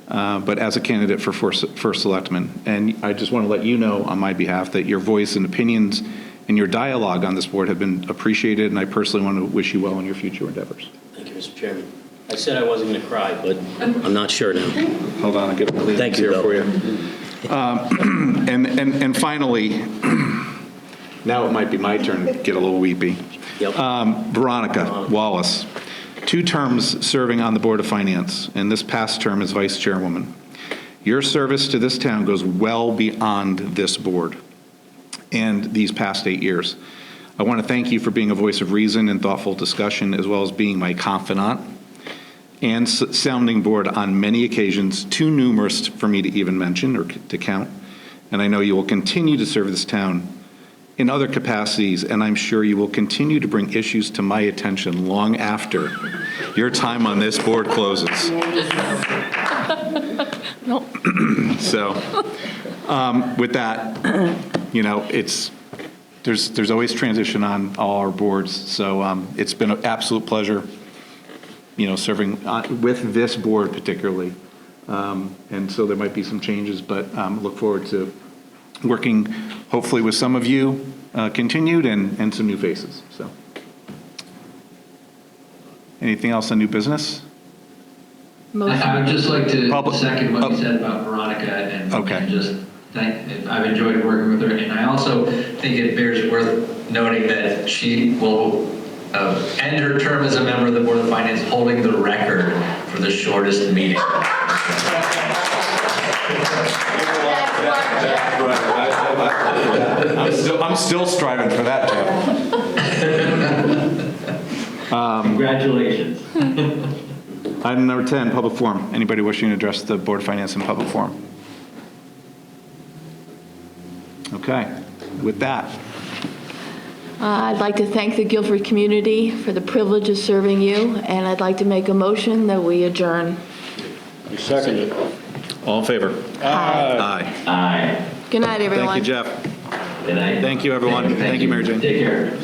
but as a candidate for first selectman. And I just want to let you know on my behalf that your voice and opinions and your dialogue on this board have been appreciated, and I personally want to wish you well in your future endeavors. Thank you, Mr. Chairman. I said I wasn't going to cry, but I'm not sure now. Hold on, I'll get a clean Thank you, here Bill. for you. And finally, now it might be my turn to get a little weepy. Yep. Veronica Wallace, 2 terms serving on the Board of Finance, and this past term as vice chairwoman. Your service to this town goes well beyond this board and these past 8 years. I want to thank you for being a voice of reason and thoughtful discussion, as well as being my confidant and sounding board on many occasions, too numerous for me to even mention or to count. And I know you will continue to serve this town in other capacities, and I'm sure you will continue to bring issues to my attention long after your time on this board closes. So, with that, there's always transition on all our boards, so it's been an absolute pleasure, serving with this board particularly. And so there might be some changes, but look forward to working hopefully with some of you continued and some new faces. So, anything else on new business? I would just like to second what you said about Veronica and just thank. I've enjoyed working with her, and I also think it bears worth noting that she will end her term as a member of the Board of Finance, holding the record for the shortest meeting. I'm still striving for that, Jeff. Congratulations. Item number 10, public forum. Anybody wishing to address the Board of Finance in public forum? Okay, with that. I'd like to thank the Guilford community for the privilege of serving you, and I'd like to make a motion that we adjourn. You second it. All in favor? Aye. Aye. Good night, everyone. Thank you, Jeff. Good night. Thank you, everyone. Thank you, Mary Jane. Take care.